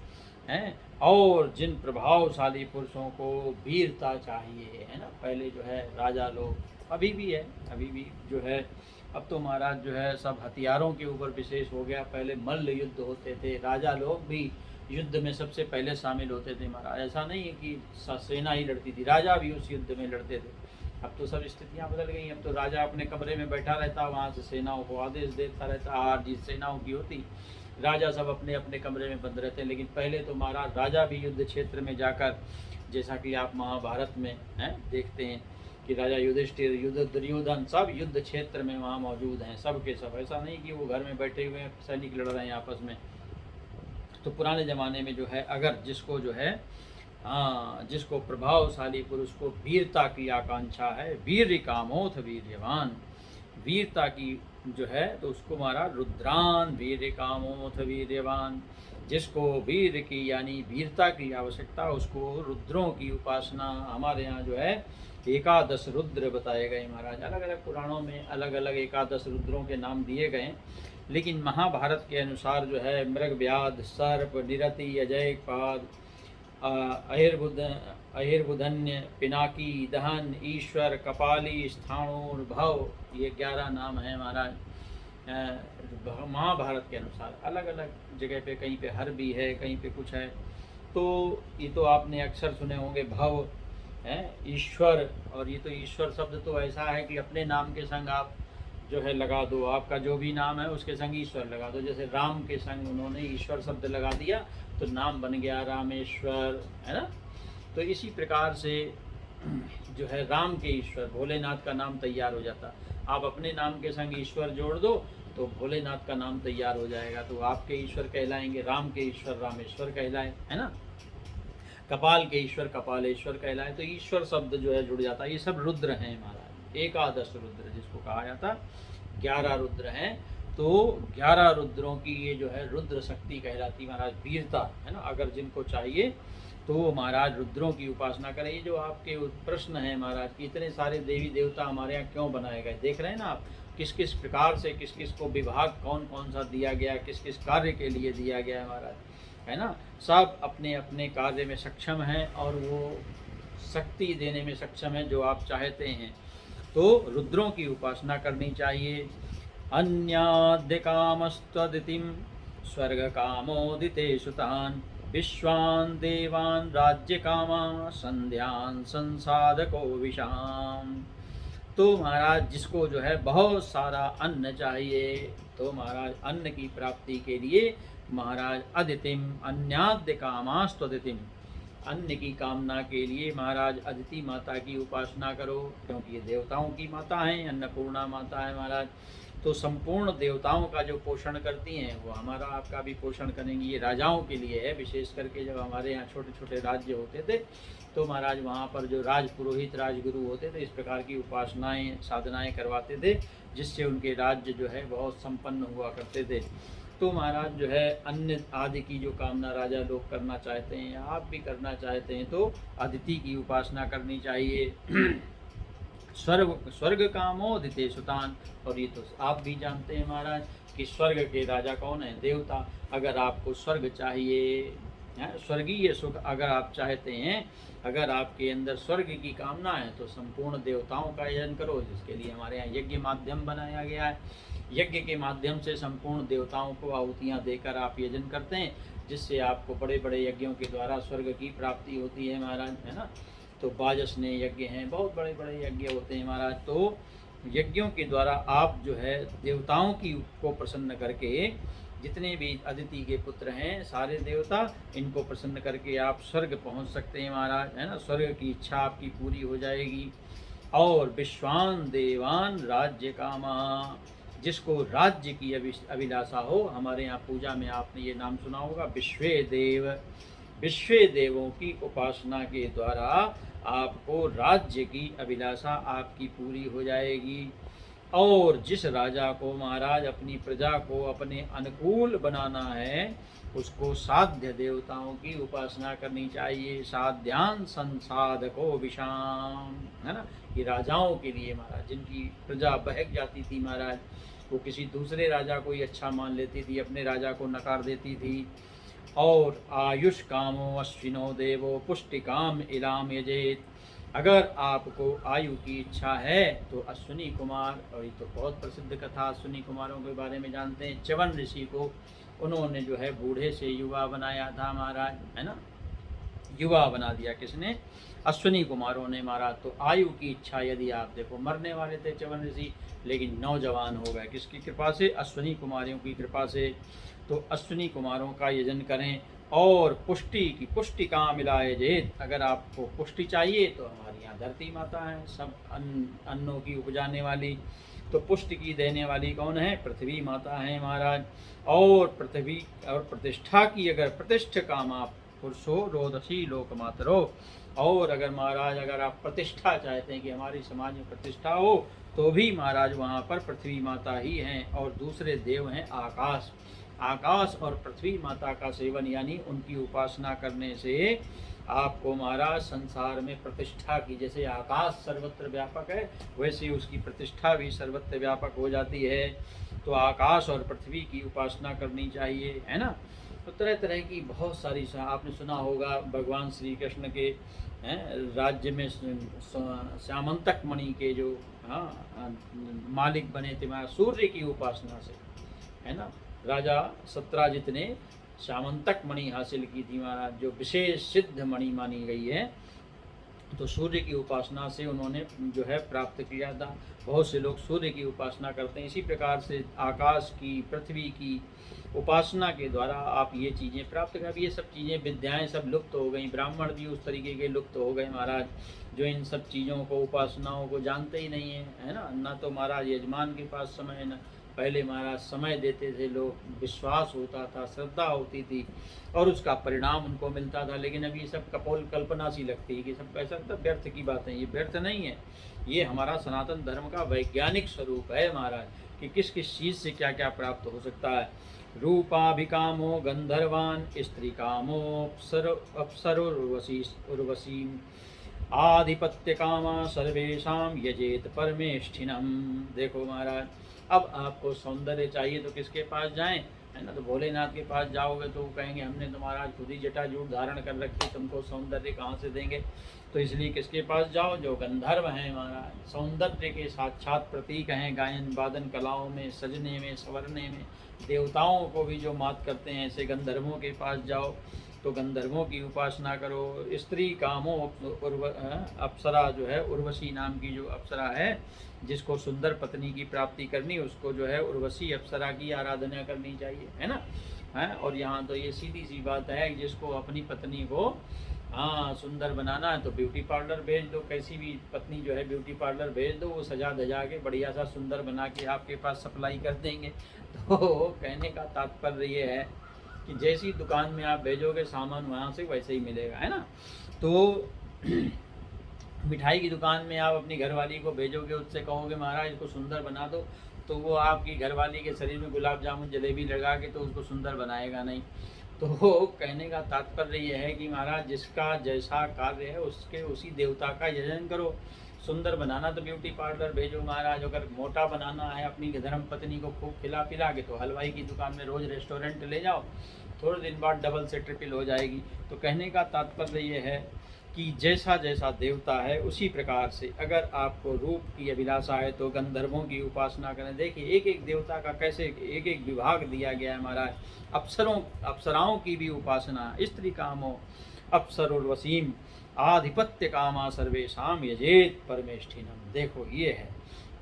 हैं। और जिन प्रभावशाली पुरुषों को वीरता चाहिए, है ना, पहले जो है राजा लोग, अभी भी है, अभी भी जो है, अब तो महाराज जो है सब हथियारों के ऊपर विशेष हो गया। पहले मल्ल युद्ध होते थे, राजा लोग भी युद्ध में सबसे पहले शामिल होते थे महाराज। ऐसा नहीं है कि सेना ही लड़ती थी, राजा भी उस युद्ध में लड़ते थे। अब तो सब स्थितियां बदल गई। अब तो राजा अपने कमरे में बैठा रहता, वहाँ से सेनाओं को आदेश देता रहता, हार जीत सेनाओं की होती, राजा सब अपने अपने कमरे में बंद रहते। लेकिन पहले तो महाराज राजा भी युद्ध क्षेत्र में जाकर, जैसा कि आप महाभारत में हैं देखते हैं कि राजा युधिष्ठिर, युद्ध दुर्योधन सब युद्ध क्षेत्र में वहाँ मौजूद हैं, सब के सब। ऐसा नहीं कि वो घर में बैठे हुए हैं, सैनिक लड़ रहे हैं आपस में। तो पुराने ज़माने में जो है, अगर जिसको जो है जिसको प्रभावशाली पुरुष को वीरता की आकांक्षा है, वीर कामोथ वीर्यवान, वीरता की जो है, तो उसको मारा रुद्रान वीर कामोथ वीर्यवान। जिसको वीर की यानी वीरता की आवश्यकता, उसको रुद्रों की उपासना। हमारे यहाँ जो है 11 रुद्र बताए गए महाराज। अलग अलग पुराणों में अलग अलग 11 रुद्रों के नाम दिए गए, लेकिन महाभारत के अनुसार जो है मृगव्याध, सर्प, निरति, अजयपाद, अहिर्बुधन्य, पिनाकी, दहन, ईश्वर, कपाली, स्थाणुर, भव, ये 11 नाम हैं महाराज महाभारत के अनुसार। अलग अलग जगह पे, कहीं पे हर भी है, कहीं पे कुछ है। तो ये तो आपने अक्सर सुने होंगे भव है, ईश्वर। और ये तो ईश्वर शब्द तो ऐसा है कि अपने नाम के संग आप जो है लगा दो, आपका जो भी नाम है उसके संग ईश्वर लगा दो। जैसे राम के संग उन्होंने ईश्वर शब्द लगा दिया तो नाम बन गया रामेश्वर, है ना। तो इसी प्रकार से जो है राम के ईश्वर, भोलेनाथ का नाम तैयार हो जाता। आप अपने नाम के संग ईश्वर जोड़ दो तो भोलेनाथ का नाम तैयार हो जाएगा। तो आपके ईश्वर कहलाएंगे, राम के ईश्वर रामेश्वर कहलाए, है ना, कपाल के ईश्वर कपालेश्वर कहलाए। तो ईश्वर शब्द जो है जुड़ जाता है। ये सब रुद्र हैं महाराज, एकादश रुद्र जिसको कहा जाता, 11 रुद्र हैं। तो 11 रुद्रों की ये जो है रुद्र शक्ति कहलाती महाराज, वीरता, है ना। अगर जिनको चाहिए तो महाराज रुद्रों की उपासना करें। ये जो आपके प्रश्न है महाराज कि इतने सारे देवी देवता हमारे यहाँ क्यों बनाए गए, देख रहे हैं ना आप किस किस प्रकार से किस किस को विभाग कौन कौन सा दिया गया, किस किस कार्य के लिए दिया गया है महाराज, है ना। सब अपने अपने कार्य में सक्षम हैं और वो शक्ति देने में सक्षम है जो आप चाहते हैं। तो रुद्रों की उपासना करनी चाहिए। अन्याद्य कामस्तदितिम स्वर्ग कामोदिते सुतान विश्वान देवान राज्य कामा संध्यान संसाधको विशाम। तो महाराज जिसको जो है बहुत सारा अन्न चाहिए, तो महाराज अन्न की प्राप्ति के लिए महाराज अदितिम अन्याद्य कामास्तदितिम, अन्न की कामना के लिए महाराज अदिति माता की उपासना करो, क्योंकि ये देवताओं की माता हैं, अन्नपूर्णा माता है महाराज। तो संपूर्ण देवताओं का जो पोषण करती हैं वो हमारा आपका भी पोषण करेंगी। ये राजाओं के लिए है, विशेष करके जब हमारे यहाँ छोटे छोटे राज्य होते थे तो महाराज वहाँ पर जो राज पुरोहित राजगुरु होते थे इस प्रकार की उपासनाएं साधनाएं करवाते थे, जिससे उनके राज्य जो है बहुत संपन्न हुआ करते थे। तो महाराज जो है अन्न आदि की जो कामना राजा लोग करना चाहते हैं या आप भी करना चाहते हैं तो अदिति की उपासना करनी चाहिए। स्वर्ग कामोदिते सुतान, और ये तो आप भी जानते हैं महाराज कि स्वर्ग के राजा कौन है, देवता। अगर आपको स्वर्ग चाहिए, स्वर्गीय सुख अगर आप चाहते हैं, अगर आपके अंदर स्वर्ग की कामना है तो संपूर्ण देवताओं का यजन करो, जिसके लिए हमारे यहाँ यज्ञ माध्यम बनाया गया है। यज्ञ के माध्यम से संपूर्ण देवताओं को आहुतियाँ देकर आप यजन करते हैं, जिससे आपको बड़े बड़े यज्ञों के द्वारा स्वर्ग की प्राप्ति होती है महाराज, है ना। तो बाजसने यज्ञ हैं, बहुत बड़े बड़े यज्ञ होते हैं महाराज। तो यज्ञों के द्वारा आप जो है देवताओं की को प्रसन्न करके, जितने भी अदिति के पुत्र हैं सारे देवता, इनको प्रसन्न करके आप स्वर्ग पहुंच सकते हैं महाराज, है ना। स्वर्ग की इच्छा आपकी पूरी हो जाएगी। और विश्वान देवान राज्य कामा, जिसको राज्य की अभिलाषा हो, हमारे यहाँ पूजा में आपने ये नाम सुना होगा विश्वे देव, विश्वे देवों की उपासना के द्वारा आपको राज्य की अभिलाषा आपकी पूरी हो जाएगी। और जिस राजा को महाराज अपनी प्रजा को अपने अनुकूल बनाना है उसको साध्य देवताओं की उपासना करनी चाहिए। साध्यान संसाधको विशाम, है ना। ये राजाओं के लिए महाराज, जिनकी प्रजा बहक जाती थी महाराज, वो किसी दूसरे राजा को ही अच्छा मान लेती थी, अपने राजा को नकार देती थी। और आयुष कामो अश्विनो देवो पुष्टि काम इलाम यजेत, अगर आपको आयु की इच्छा है तो अश्विनी कुमार, और ये तो बहुत प्रसिद्ध कथा अश्विनी कुमारों के बारे में जानते हैं। च्यवन ऋषि को उन्होंने जो है बूढ़े से युवा बनाया था महाराज, है ना, युवा बना दिया किसने, अश्विनी कुमारों ने महाराज। तो आयु की इच्छा यदि आप देखो, मरने वाले थे च्यवन ऋषि लेकिन नौजवान हो गए, किसकी कृपा से, अश्विनी कुमारियों की कृपा से। तो अश्विनी कुमारों का यजन करें। और पुष्टि की, पुष्टि कहाँ मिलाए जेत, अगर आपको पुष्टि चाहिए तो हमारी यहाँ धरती माता है, सब अन्नों की उपजाने वाली। तो पुष्टि की देने वाली कौन है, पृथ्वी माता है महाराज। और पृथ्वी और प्रतिष्ठा की, अगर प्रतिष्ठा काम आप पुरुषो रोदसी लोकमातरो, और अगर महाराज अगर आप प्रतिष्ठा चाहते हैं कि हमारी समाज में प्रतिष्ठा हो, तो भी महाराज वहाँ पर पृथ्वी माता ही हैं। और दूसरे देव हैं आकाश, आकाश और पृथ्वी माता का सेवन यानी उनकी उपासना करने से आपको महाराज संसार में प्रतिष्ठा की, जैसे आकाश सर्वत्र व्यापक है वैसे उसकी प्रतिष्ठा भी सर्वत्र व्यापक हो जाती है। तो आकाश और पृथ्वी की उपासना करनी चाहिए, है ना। तो तरह तरह की बहुत सारी, आपने सुना होगा भगवान श्री कृष्ण के राज्य में श्यामंतक मणि के जो मालिक बने थे महाराज सूर्य की उपासना से, है ना। राजा सत्राजित ने श्यामंतक मणि हासिल की थी महाराज, जो विशेष सिद्ध मणि मानी गई है। तो सूर्य की उपासना से उन्होंने जो है प्राप्त किया था। बहुत से लोग सूर्य की उपासना करते हैं। इसी प्रकार से आकाश की, पृथ्वी की उपासना के द्वारा आप ये चीज़ें प्राप्त कर। ये सब चीज़ें, विद्याएं सब लुप्त हो गई। ब्राह्मण भी उस तरीके के लुप्त हो गए महाराज, जो इन सब चीज़ों को, उपासनाओं को जानते ही नहीं है ना। ना तो महाराज यजमान के पास समय, न पहले महाराज समय देते थे लोग, विश्वास होता था, श्रद्धा होती थी और उसका परिणाम उनको मिलता था। लेकिन अब ये सब कपोल कल्पना सी लगती है कि सब ऐसा तो व्यर्थ की बातें। ये व्यर्थ नहीं है, ये हमारा सनातन धर्म का वैज्ञानिक स्वरूप है महाराज, कि किस किस चीज़ से क्या क्या प्राप्त हो सकता है। रूपाभिकामो गंधर्वान, स्त्री कामो अप्सरोर्वशी आधिपत्य कामा सर्वेशाम यजेत परमेष्ठिनम। देखो महाराज, अब आपको सौंदर्य चाहिए तो किसके पास जाएं, है ना। तो भोलेनाथ के पास जाओगे तो वो कहेंगे हमने तो महाराज खुद ही जटाजूट धारण कर रखी, तुमको सौंदर्य कहाँ से देंगे। तो इसलिए किसके पास जाओ, जो गंधर्व हैं महाराज, सौंदर्य के साक्षात प्रतीक हैं। गायन वादन कलाओं में, सजने में, संवरने में, देवताओं को भी जो मात करते हैं, ऐसे गंधर्वों के पास जाओ तो गंधर्वों की उपासना करो। स्त्री कामो अप्सरा जो है, उर्वशी नाम की जो अप्सरा है, जिसको सुंदर पत्नी की प्राप्ति करनी, उसको जो है उर्वशी अप्सरा की आराधना करनी चाहिए, है ना। है, और यहाँ तो ये सीधी सी बात है, जिसको अपनी पत्नी को सुंदर बनाना है तो ब्यूटी पार्लर भेज दो। कैसी भी पत्नी जो है ब्यूटी पार्लर भेज दो, वो सजा धजा के बढ़िया सा सुंदर बना के आपके पास सप्लाई कर देंगे। तो कहने का तात्पर्य ये है कि जैसी दुकान में आप भेजोगे सामान वहाँ से वैसे ही मिलेगा, है ना। तो मिठाई की दुकान में आप अपनी घरवाली को भेजोगे, उससे कहोगे महाराज इसको सुंदर बना दो, तो वो आपकी घरवाली के शरीर में गुलाब जामुन जलेबी लगा के तो उसको सुंदर बनाएगा नहीं। तो कहने का तात्पर्य ये है कि महाराज जिसका जैसा कार्य है उसके उसी देवता का यजन करो। सुंदर बनाना तो ब्यूटी पार्लर भेजो महाराज, अगर मोटा बनाना है अपनी धर्म पत्नी को खूब खिला पिला के तो हलवाई की दुकान में रोज़ रेस्टोरेंट ले जाओ, थोड़े दिन बाद डबल से ट्रिपल हो जाएगी। तो कहने का तात्पर्य ये है कि जैसा जैसा देवता है उसी प्रकार से अगर आपको रूप की अभिलाषा है तो गंधर्वों की उपासना करें। देखिए एक एक देवता का कैसे एक एक विभाग दिया गया है महाराज। अप्सराओं की भी उपासना, स्त्री कामो अप्सरोर्वशीम आधिपत्य कामा सर्वेशाम यजेत परमेष्ठिनम। देखो ये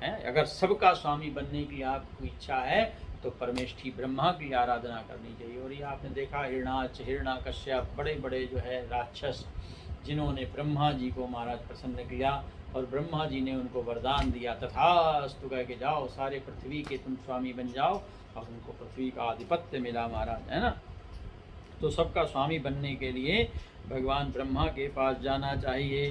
है अगर सबका स्वामी बनने की आपको इच्छा है तो परमेष्ठी ब्रह्मा की आराधना करनी चाहिए। और ये आपने देखा हिरण्याकश्यप, बड़े बड़े जो है राक्षस, जिन्होंने ब्रह्मा जी को महाराज प्रसन्न किया और ब्रह्मा जी ने उनको वरदान दिया, तथास्तु कह के जाओ सारे पृथ्वी के तुम स्वामी बन जाओ, और उनको पृथ्वी का आधिपत्य मिला महाराज, है ना। तो सबका स्वामी बनने के लिए भगवान ब्रह्मा के पास जाना चाहिए।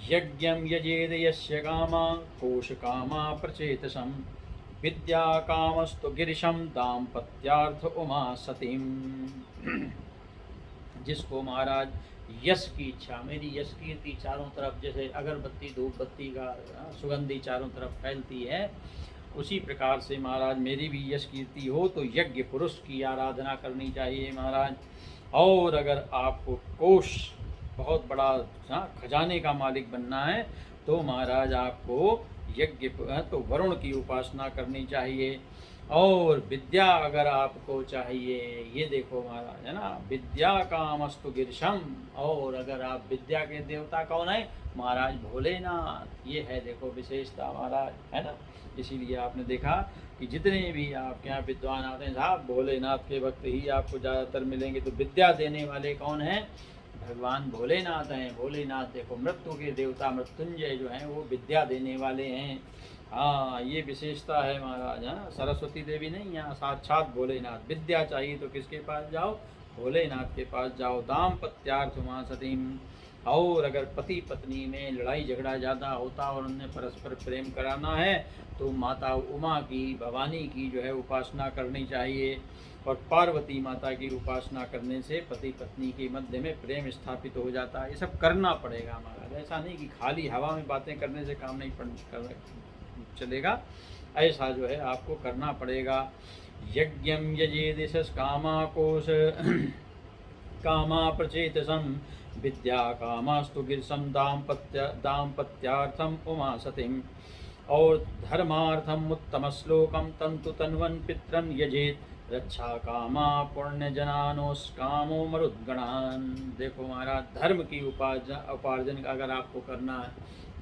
यज्ञम यजेद यस्य कामा कोश कामा प्रचेतसम विद्या कामस्तु गिरिशम दाम्पत्यार्थ उमा सतीम। जिसको महाराज यश की इच्छा, मेरी यश कीर्ति चारों तरफ, जैसे अगरबत्ती धूप बत्ती का सुगंधी चारों तरफ फैलती है, उसी प्रकार से महाराज मेरी भी यश कीर्ति हो तो यज्ञ पुरुष की आराधना करनी चाहिए महाराज। और अगर आपको कोश बहुत बड़ा खजाने का मालिक बनना है तो महाराज आपको यज्ञ तो वरुण की उपासना करनी चाहिए। और विद्या अगर आपको चाहिए, ये देखो महाराज, है ना, विद्या कामस्तु गिरिशम। और अगर आप विद्या के देवता कौन है महाराज, भोलेनाथ। ये है देखो विशेषता महाराज, है ना। इसीलिए आपने देखा कि जितने भी आपके यहाँ विद्वान आते हैं साहब, भोलेनाथ के भक्त ही आपको ज़्यादातर मिलेंगे। तो विद्या देने वाले कौन हैं, भगवान भोलेनाथ हैं। भोलेनाथ देखो मृत्यु के देवता मृत्युंजय जो हैं वो विद्या देने वाले हैं। हाँ ये विशेषता है महाराज। हाँ सरस्वती देवी नहीं, यहाँ साक्षात भोलेनाथ। विद्या चाहिए तो किसके पास जाओ, भोलेनाथ के पास जाओ। दाम्पत्यार्थ उमा सतीम। और अगर पति पत्नी में लड़ाई झगड़ा ज़्यादा होता और उन्हें परस्पर प्रेम कराना है तो माता उमा की, भवानी की जो है उपासना करनी चाहिए। और पार्वती माता की उपासना करने से पति पत्नी के मध्य में प्रेम स्थापित हो जाता है। ये सब करना पड़ेगा महाराज, ऐसा नहीं कि खाली हवा में बातें करने से काम नहीं चलेगा, ऐसा जो है आपको करना पड़ेगा। यज्ञम यजेदिश कामा कोश कामा प्रचेतसम विद्या कामास्तु गिरसम दाम्पत्यार्थम उमा सतीम। और धर्मार्थम उत्तम श्लोकम तंतु तन्वन पित्रन यजेत रक्षा कामा पुण्य जनानोस्कामो मरुद्गणान। देखो महाराज, धर्म की उपार्जन अगर आपको करना है,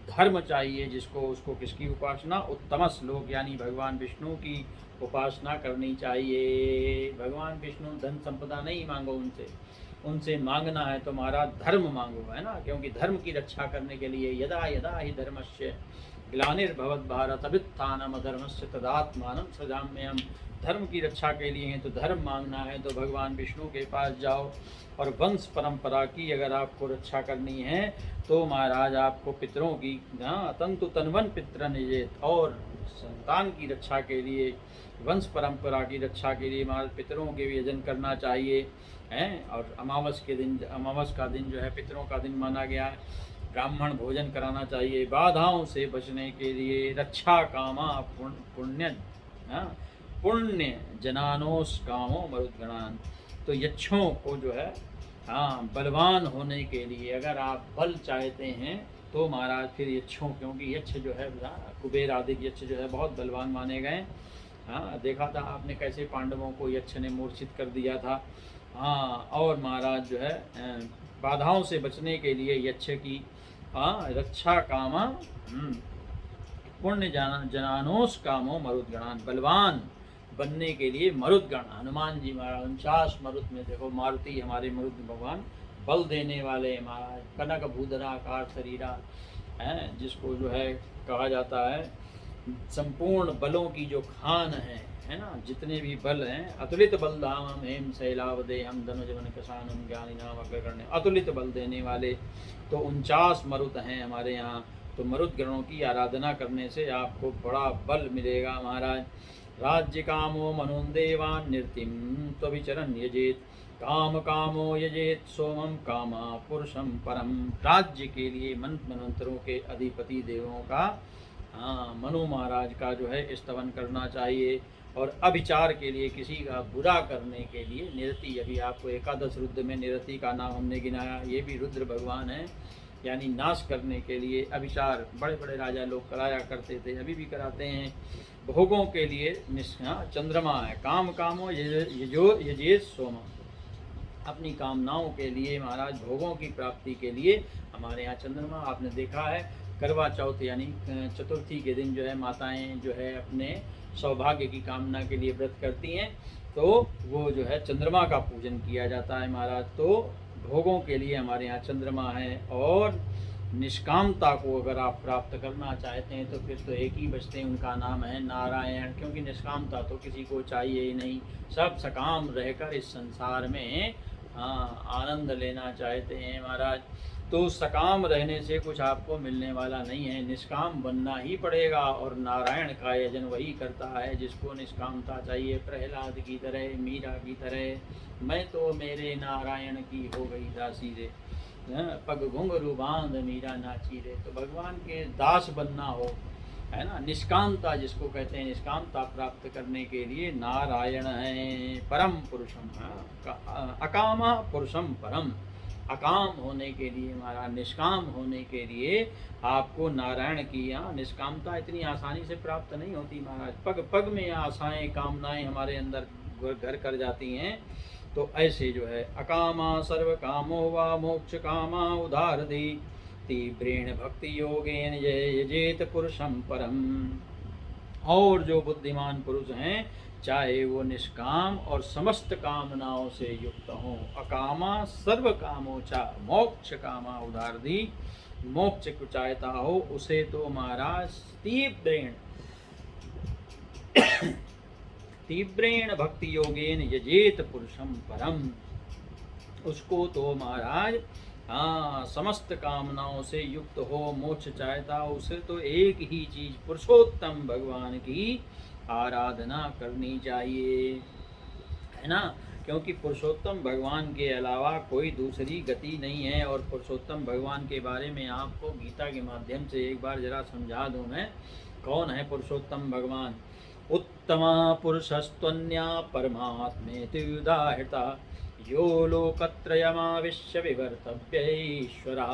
धर्म चाहिए जिसको, उसको किसकी उपासना? उत्तम श्लोक यानी भगवान विष्णु की उपासना करनी चाहिए। भगवान विष्णु धन संपदा नहीं मांगो उनसे, उनसे मांगना है तो महाराज धर्म मांगो, है ना। क्योंकि धर्म की रक्षा करने के लिए यदा यदा ही धर्मस्य ग्लानिर्भवत भारत अभ्युत्थानम अधर्मस्य तदात्मानं सृजाम्यहम्। धर्म की रक्षा के लिए है तो धर्म मांगना है तो भगवान विष्णु के पास जाओ। और वंश परंपरा की अगर आपको रक्षा करनी है तो महाराज आपको पितरों की तंतु तनवन पितर निजेत, और संतान की रक्षा के लिए, वंश परंपरा की रक्षा के लिए महाराज पितरों के भी यजन करना चाहिए हैं। और अमावस के दिन, अमावस का दिन जो है पितरों का दिन माना गया है, ब्राह्मण भोजन कराना चाहिए। बाधाओं से बचने के लिए रक्षा कामा पुण्य पुण्य जनानोस कामो मरुद्गणान। तो यक्षों को जो है बलवान होने के लिए अगर आप बल चाहते हैं तो महाराज फिर यक्षों, क्योंकि यक्ष जो है कुबेर आदि यक्ष जो है बहुत बलवान माने गए। देखा था आपने कैसे पांडवों को यक्ष ने मूर्छित कर दिया था। और महाराज जो है बाधाओं से बचने के लिए यक्ष की रक्षा कामा पुण्य जनानोस कामो मरुद्गणान। बलवान बनने के लिए मरुद्गण, हनुमान जी महाराज 49 मरुद में, देखो मारुति हमारे मरुद भगवान बल देने वाले महाराज। कनक भूधराकार शरीरा है, जिसको जो है कहा जाता है संपूर्ण बलों की जो खान है ना, जितने भी बल हैं। अतुलित बल धाम हेम शैलावदेहम धनुजवन कसानम ज्ञानी नाम अग्रगण्य, अतुलित बल देने वाले। तो 49 मरुत हैं हमारे यहाँ। तो मरुद गणों की आराधना करने से आपको बड़ा बल मिलेगा महाराज। राज्य कामो मनोदेवान निर्तिम त्वविचरन यजेत, काम कामो यजेत सोमम कामा पुरुषम परम। राज्य के लिए मंत्रों के अधिपति देवों का मनु महाराज का जो है स्तवन करना चाहिए। और अभिचार के लिए, किसी का बुरा करने के लिए निरति, अभी आपको एकादश रुद्र में निरति का नाम हमने गिनाया, ये भी रुद्र भगवान है, यानी नाश करने के लिए अभिचार बड़े बड़े राजा लोग कराया करते थे, अभी भी कराते हैं। भोगों के लिए चंद्रमा है, काम कामो यजेत सोमा, अपनी कामनाओं के लिए महाराज, भोगों की प्राप्ति के लिए हमारे यहाँ चंद्रमा। आपने देखा है करवा चौथ यानी चतुर्थी के दिन जो है माताएं जो है अपने सौभाग्य की कामना के लिए व्रत करती हैं, तो वो जो है चंद्रमा का पूजन किया जाता है महाराज। तो भोगों के लिए हमारे यहाँ चंद्रमा है। और निष्कामता को अगर आप प्राप्त करना चाहते हैं तो फिर तो एक ही बचते हैं, उनका नाम है नारायण। क्योंकि निष्कामता तो किसी को चाहिए ही नहीं, सब सकाम रहकर इस संसार में आनंद लेना चाहते हैं महाराज। तो सकाम रहने से कुछ आपको मिलने वाला नहीं है, निष्काम बनना ही पड़ेगा। और नारायण का यजन वही करता है जिसको निष्कामता चाहिए। प्रहलाद की तरह, मीरा की तरह, मैं तो मेरे नारायण की हो गई दासी रे, पग घुंघरू बांध मीरा नाची रे। तो भगवान के दास बनना हो, है ना, निष्कामता जिसको कहते हैं, निष्कामता प्राप्त करने के लिए नारायण है परम पुरुषम। अकामा पुरुषम परम, अकाम होने के लिए महाराज, निष्काम होने के लिए आपको नारायण की यहाँ निष्कामता इतनी आसानी से प्राप्त नहीं होती महाराज। पग पग में आशाएं कामनाएं हमारे अंदर घर कर जाती हैं। तो ऐसे जो है अकामा सर्व कामो वा मोक्ष कामा उदारधि, तीव्रेण भक्ति योगेन यजेत पुरुषम परम। और जो बुद्धिमान पुरुष हैं, चाहे वो निष्काम और समस्त कामनाओं से युक्त हों, अकामा सर्व कामो चा मोक्ष कामा उदारधि, मोक्ष को चाहता हो उसे तो महाराज तीव्रेण भक्ति योगेन यजेत पुरुषम परम, उसको तो महाराज समस्त कामनाओं से युक्त हो, मोक्ष चाहता हो, उसे तो एक ही चीज पुरुषोत्तम भगवान की आराधना करनी चाहिए, है ना। क्योंकि पुरुषोत्तम भगवान के अलावा कोई दूसरी गति नहीं है। और पुरुषोत्तम भगवान के बारे में आपको गीता के माध्यम से एक बार जरा समझा दूं मैं, कौन है पुरुषोत्तम भगवान। उत्तमा पुरुषस्त्वन्या परमात्मेति उदाहृता, यो लोकत्रयमाविश्य विवर्तव्य ईश्वरा।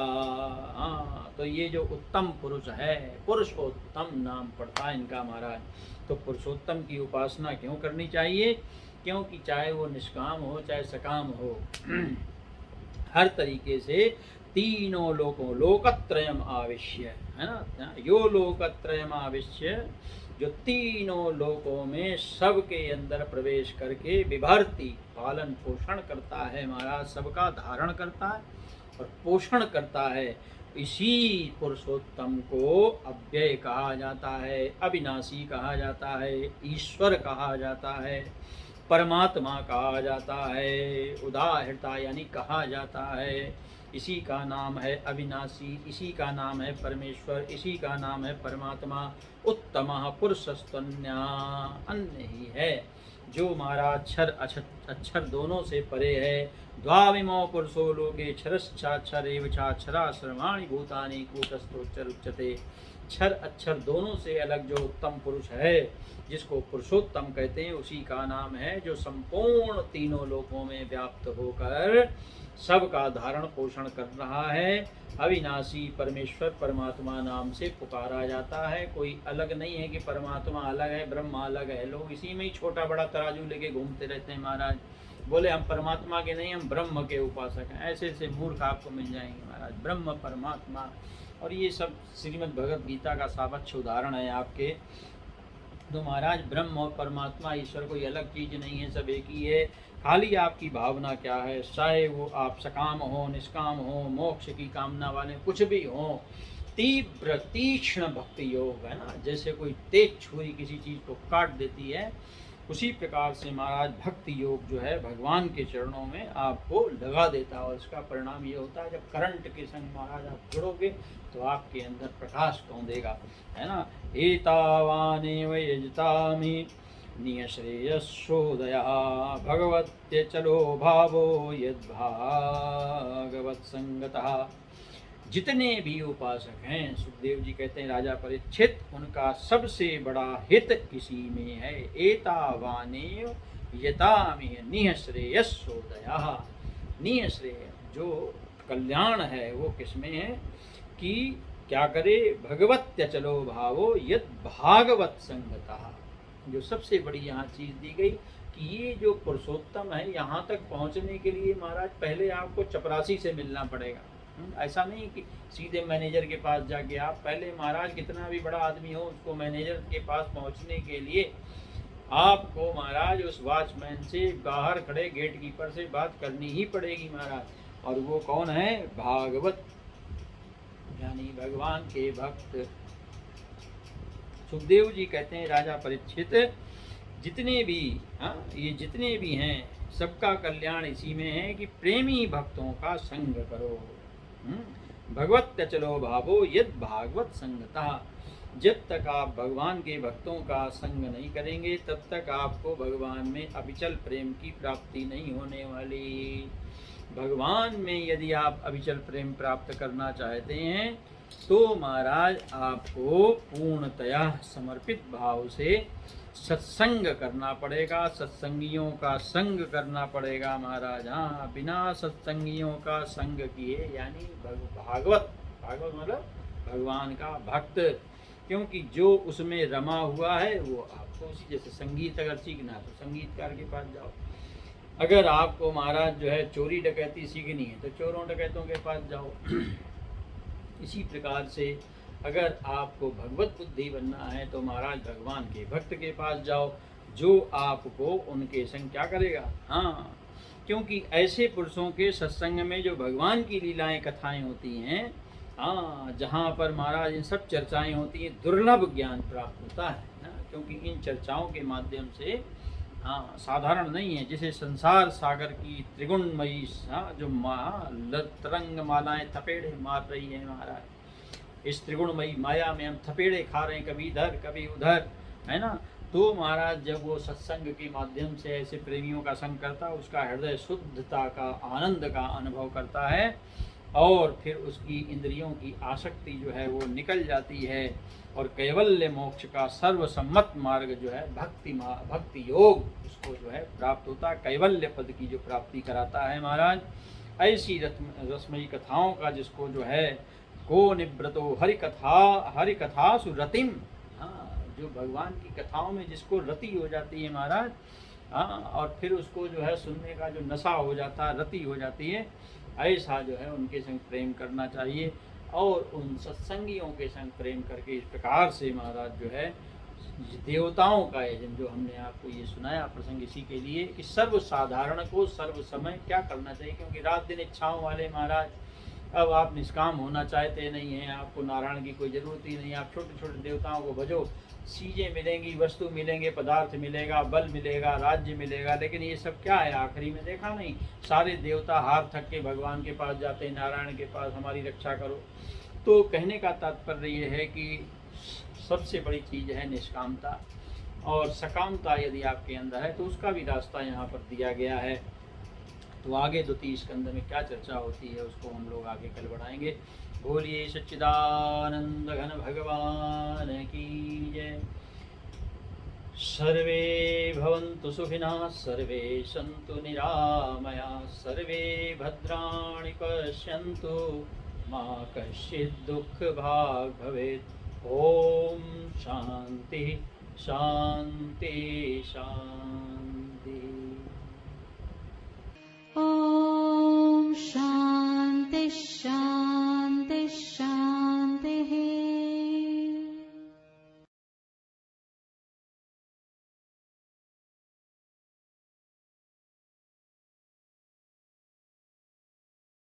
तो ये जो उत्तम पुरुष है, पुरुषोत्तम नाम पड़ता है इनका महाराज। तो पुरुषोत्तम की उपासना क्यों करनी चाहिए? क्योंकि चाहे वो निष्काम हो चाहे सकाम हो, हर तरीके से तीनों लोकों, लोकत्रयम आविश्य, है ना, यो लोकत्रयम आविश्य, जो तीनों लोकों में सबके अंदर प्रवेश करके विभर्ति, पालन पोषण करता है महाराज, सबका धारण करता है और पोषण करता है, इसी पुरुषोत्तम को अव्यय कहा जाता है, अविनाशी कहा जाता है, ईश्वर कहा जाता है, परमात्मा कहा जाता है, उदाहृता यानी कहा जाता है। इसी का नाम है अविनाशी, इसी का नाम है परमेश्वर, इसी का नाम है परमात्मा। उत्तमः पुरुषस्तन्या, अन्य ही है जो महाराज अक्षर दोनों से परे है। द्वाविमो पुरुषो लोके क्षरश्चाक्षर एव चाक्षरा सर्वाणि भूतानि कूटस्थोच्चर उच्यते। क्षर अक्षर दोनों से अलग जो उत्तम पुरुष है, जिसको पुरुषोत्तम कहते हैं, उसी का नाम है जो संपूर्ण तीनों लोकों में व्याप्त होकर सबका धारण पोषण कर रहा है। अविनाशी परमेश्वर परमात्मा नाम से पुकारा जाता है। कोई अलग नहीं है कि परमात्मा अलग है ब्रह्म अलग है। लोग इसी में ही छोटा बड़ा तराजू लेके घूमते रहते हैं महाराज, बोले हम परमात्मा के नहीं, हम ब्रह्म के उपासक हैं। ऐसे ऐसे मूर्ख आपको मिल जाएंगे महाराज, ब्रह्म परमात्मा। और ये सब श्रीमद् भगवद गीता का सावच्छ उदाहरण है आपके। तो महाराज ब्रह्म और परमात्मा ईश्वर कोई अलग चीज नहीं है, सब एक ही है। खाली आपकी भावना क्या है, चाहे वो आप सकाम हो निष्काम हो, मोक्ष की कामना वाले कुछ भी हो, तीव्र तीक्ष्ण भक्ति योग है ना, जैसे कोई तेज छुरी किसी चीज को काट देती है, उसी प्रकार से महाराज भक्ति योग जो है भगवान के चरणों में आपको लगा देता है। और इसका परिणाम ये होता है जब करंट के संग महाराज आप जुड़ोगे तो आपके अंदर प्रकाश कौन देगा, है ना। एतावानेव यजतामि नियश्रेयस्सोदया भगवत्यचलो भावो यद्भागवत संगतः। जितने भी उपासक हैं, सुखदेव जी कहते हैं राजा परीक्षित, उनका सबसे बड़ा हित इसी में है। एतावानेव यतामि निःश्रेयस्सोदया। निःश्रेय जो कल्याण है वो किसमें है कि क्या करे, भगवत्यचलो भावो यद भागवत संगतः। जो सबसे बड़ी यहाँ चीज दी गई कि ये जो पुरुषोत्तम है, यहाँ तक पहुँचने के लिए महाराज पहले आपको चपरासी से मिलना पड़ेगा। ऐसा नहीं कि सीधे मैनेजर के पास जाके आप, पहले महाराज कितना भी बड़ा आदमी हो उसको मैनेजर के पास पहुंचने के लिए आपको महाराज उस वॉचमैन से, बाहर खड़े गेट कीपर से बात करनी ही पड़ेगी महाराज। और वो कौन है, भागवत यानी भगवान के भक्त। सुखदेव जी कहते हैं राजा परीक्षित, जितने भी ये जितने भी हैं सबका कल्याण इसी में है कि प्रेमी भक्तों का संग करो। भगवत्यचलो भावो यद भागवत संगता। जब तक आप भगवान के भक्तों का संग नहीं करेंगे तब तक आपको भगवान में अविचल प्रेम की प्राप्ति नहीं होने वाली। भगवान में यदि आप अविचल प्रेम प्राप्त करना चाहते हैं तो महाराज आपको पूर्णतया समर्पित भाव से सत्संग करना पड़ेगा, सत्संगियों का संग करना पड़ेगा महाराज। हाँ, बिना सत्संगियों का संग किए यानी भागवत मतलब भगवान का भक्त, क्योंकि जो उसमें रमा हुआ है वो आपको उसी, जैसे संगीत अगर सीखना है तो संगीतकार के पास जाओ, अगर आपको महाराज जो है चोरी डकैती सीखनी है तो चोरों डकैतों के पास जाओ। इसी प्रकार से अगर आपको भगवत बुद्धि बनना है तो महाराज भगवान के भक्त के पास जाओ, जो आपको उनके संग क्या करेगा। हाँ, क्योंकि ऐसे पुरुषों के सत्संग में जो भगवान की लीलाएं कथाएं होती हैं, हाँ, जहाँ पर महाराज इन सब चर्चाएं होती हैं, दुर्लभ ज्ञान प्राप्त होता है ना, क्योंकि इन चर्चाओं के माध्यम से हाँ साधारण नहीं है, जैसे संसार सागर की त्रिगुणमयी जो तरंग मालाएं थपेड़े मार रही है महाराज, इस त्रिगुणमयी माया में हम थपेड़े खा रहे हैं, कभी इधर कभी उधर, है ना। तो महाराज जब वो सत्संग के माध्यम से ऐसे प्रेमियों का संग करता है, उसका हृदय शुद्धता का, आनंद का अनुभव करता है, और फिर उसकी इंद्रियों की आसक्ति जो है वो निकल जाती है, और कैवल्य मोक्ष का सर्वसम्मत मार्ग जो है भक्ति योग उसको जो है प्राप्त होता है, कैवल्य पद की जो प्राप्ति कराता है महाराज। ऐसी रसमयी कथाओं का जिसको जो है को निव्रतो हरि कथा सुरतिम, हाँ, जो भगवान की कथाओं में जिसको रति हो जाती है महाराज, हाँ, और फिर उसको जो है सुनने का जो नशा हो जाता है, रति हो जाती है, ऐसा जो है उनके संग प्रेम करना चाहिए। और उन सत्संगियों के संग प्रेम करके इस प्रकार से महाराज जो है देवताओं का यजन, जो हमने आपको ये सुनाया प्रसंग इसी के लिए कि सर्वसाधारण को सर्व समय क्या करना चाहिए, क्योंकि रात दिन इच्छाओं वाले महाराज, अब आप निष्काम होना चाहते नहीं हैं, आपको नारायण की कोई ज़रूरत ही नहीं, आप छोटे छोटे देवताओं को भजो, चीज़ें मिलेंगी, वस्तु मिलेंगे, पदार्थ मिलेगा, बल मिलेगा, राज्य मिलेगा, लेकिन ये सब क्या है आखिरी में देखा नहीं, सारे देवता हार थक के भगवान के पास जाते हैं, नारायण के पास हमारी रक्षा करो। तो कहने का तात्पर्य ये है कि सबसे बड़ी चीज़ है निष्कामता, और सकामता यदि आपके अंदर है तो उसका भी रास्ता यहाँ पर दिया गया है। तो आगे द्वितीय स्कंद में क्या चर्चा होती है उसको हम लोग आगे कल बढ़ाएंगे। बोलिए सच्चिदानंद घन भगवान की जय। सर्वे भवन्तु सुखिनः, सर्वे सन्तु निरामयाः, सर्वे भद्राणि पश्यन्तु, मा कश्चित् दुःखभाग् भवेत्। ॐ शान्ति शान्ति शान्ति।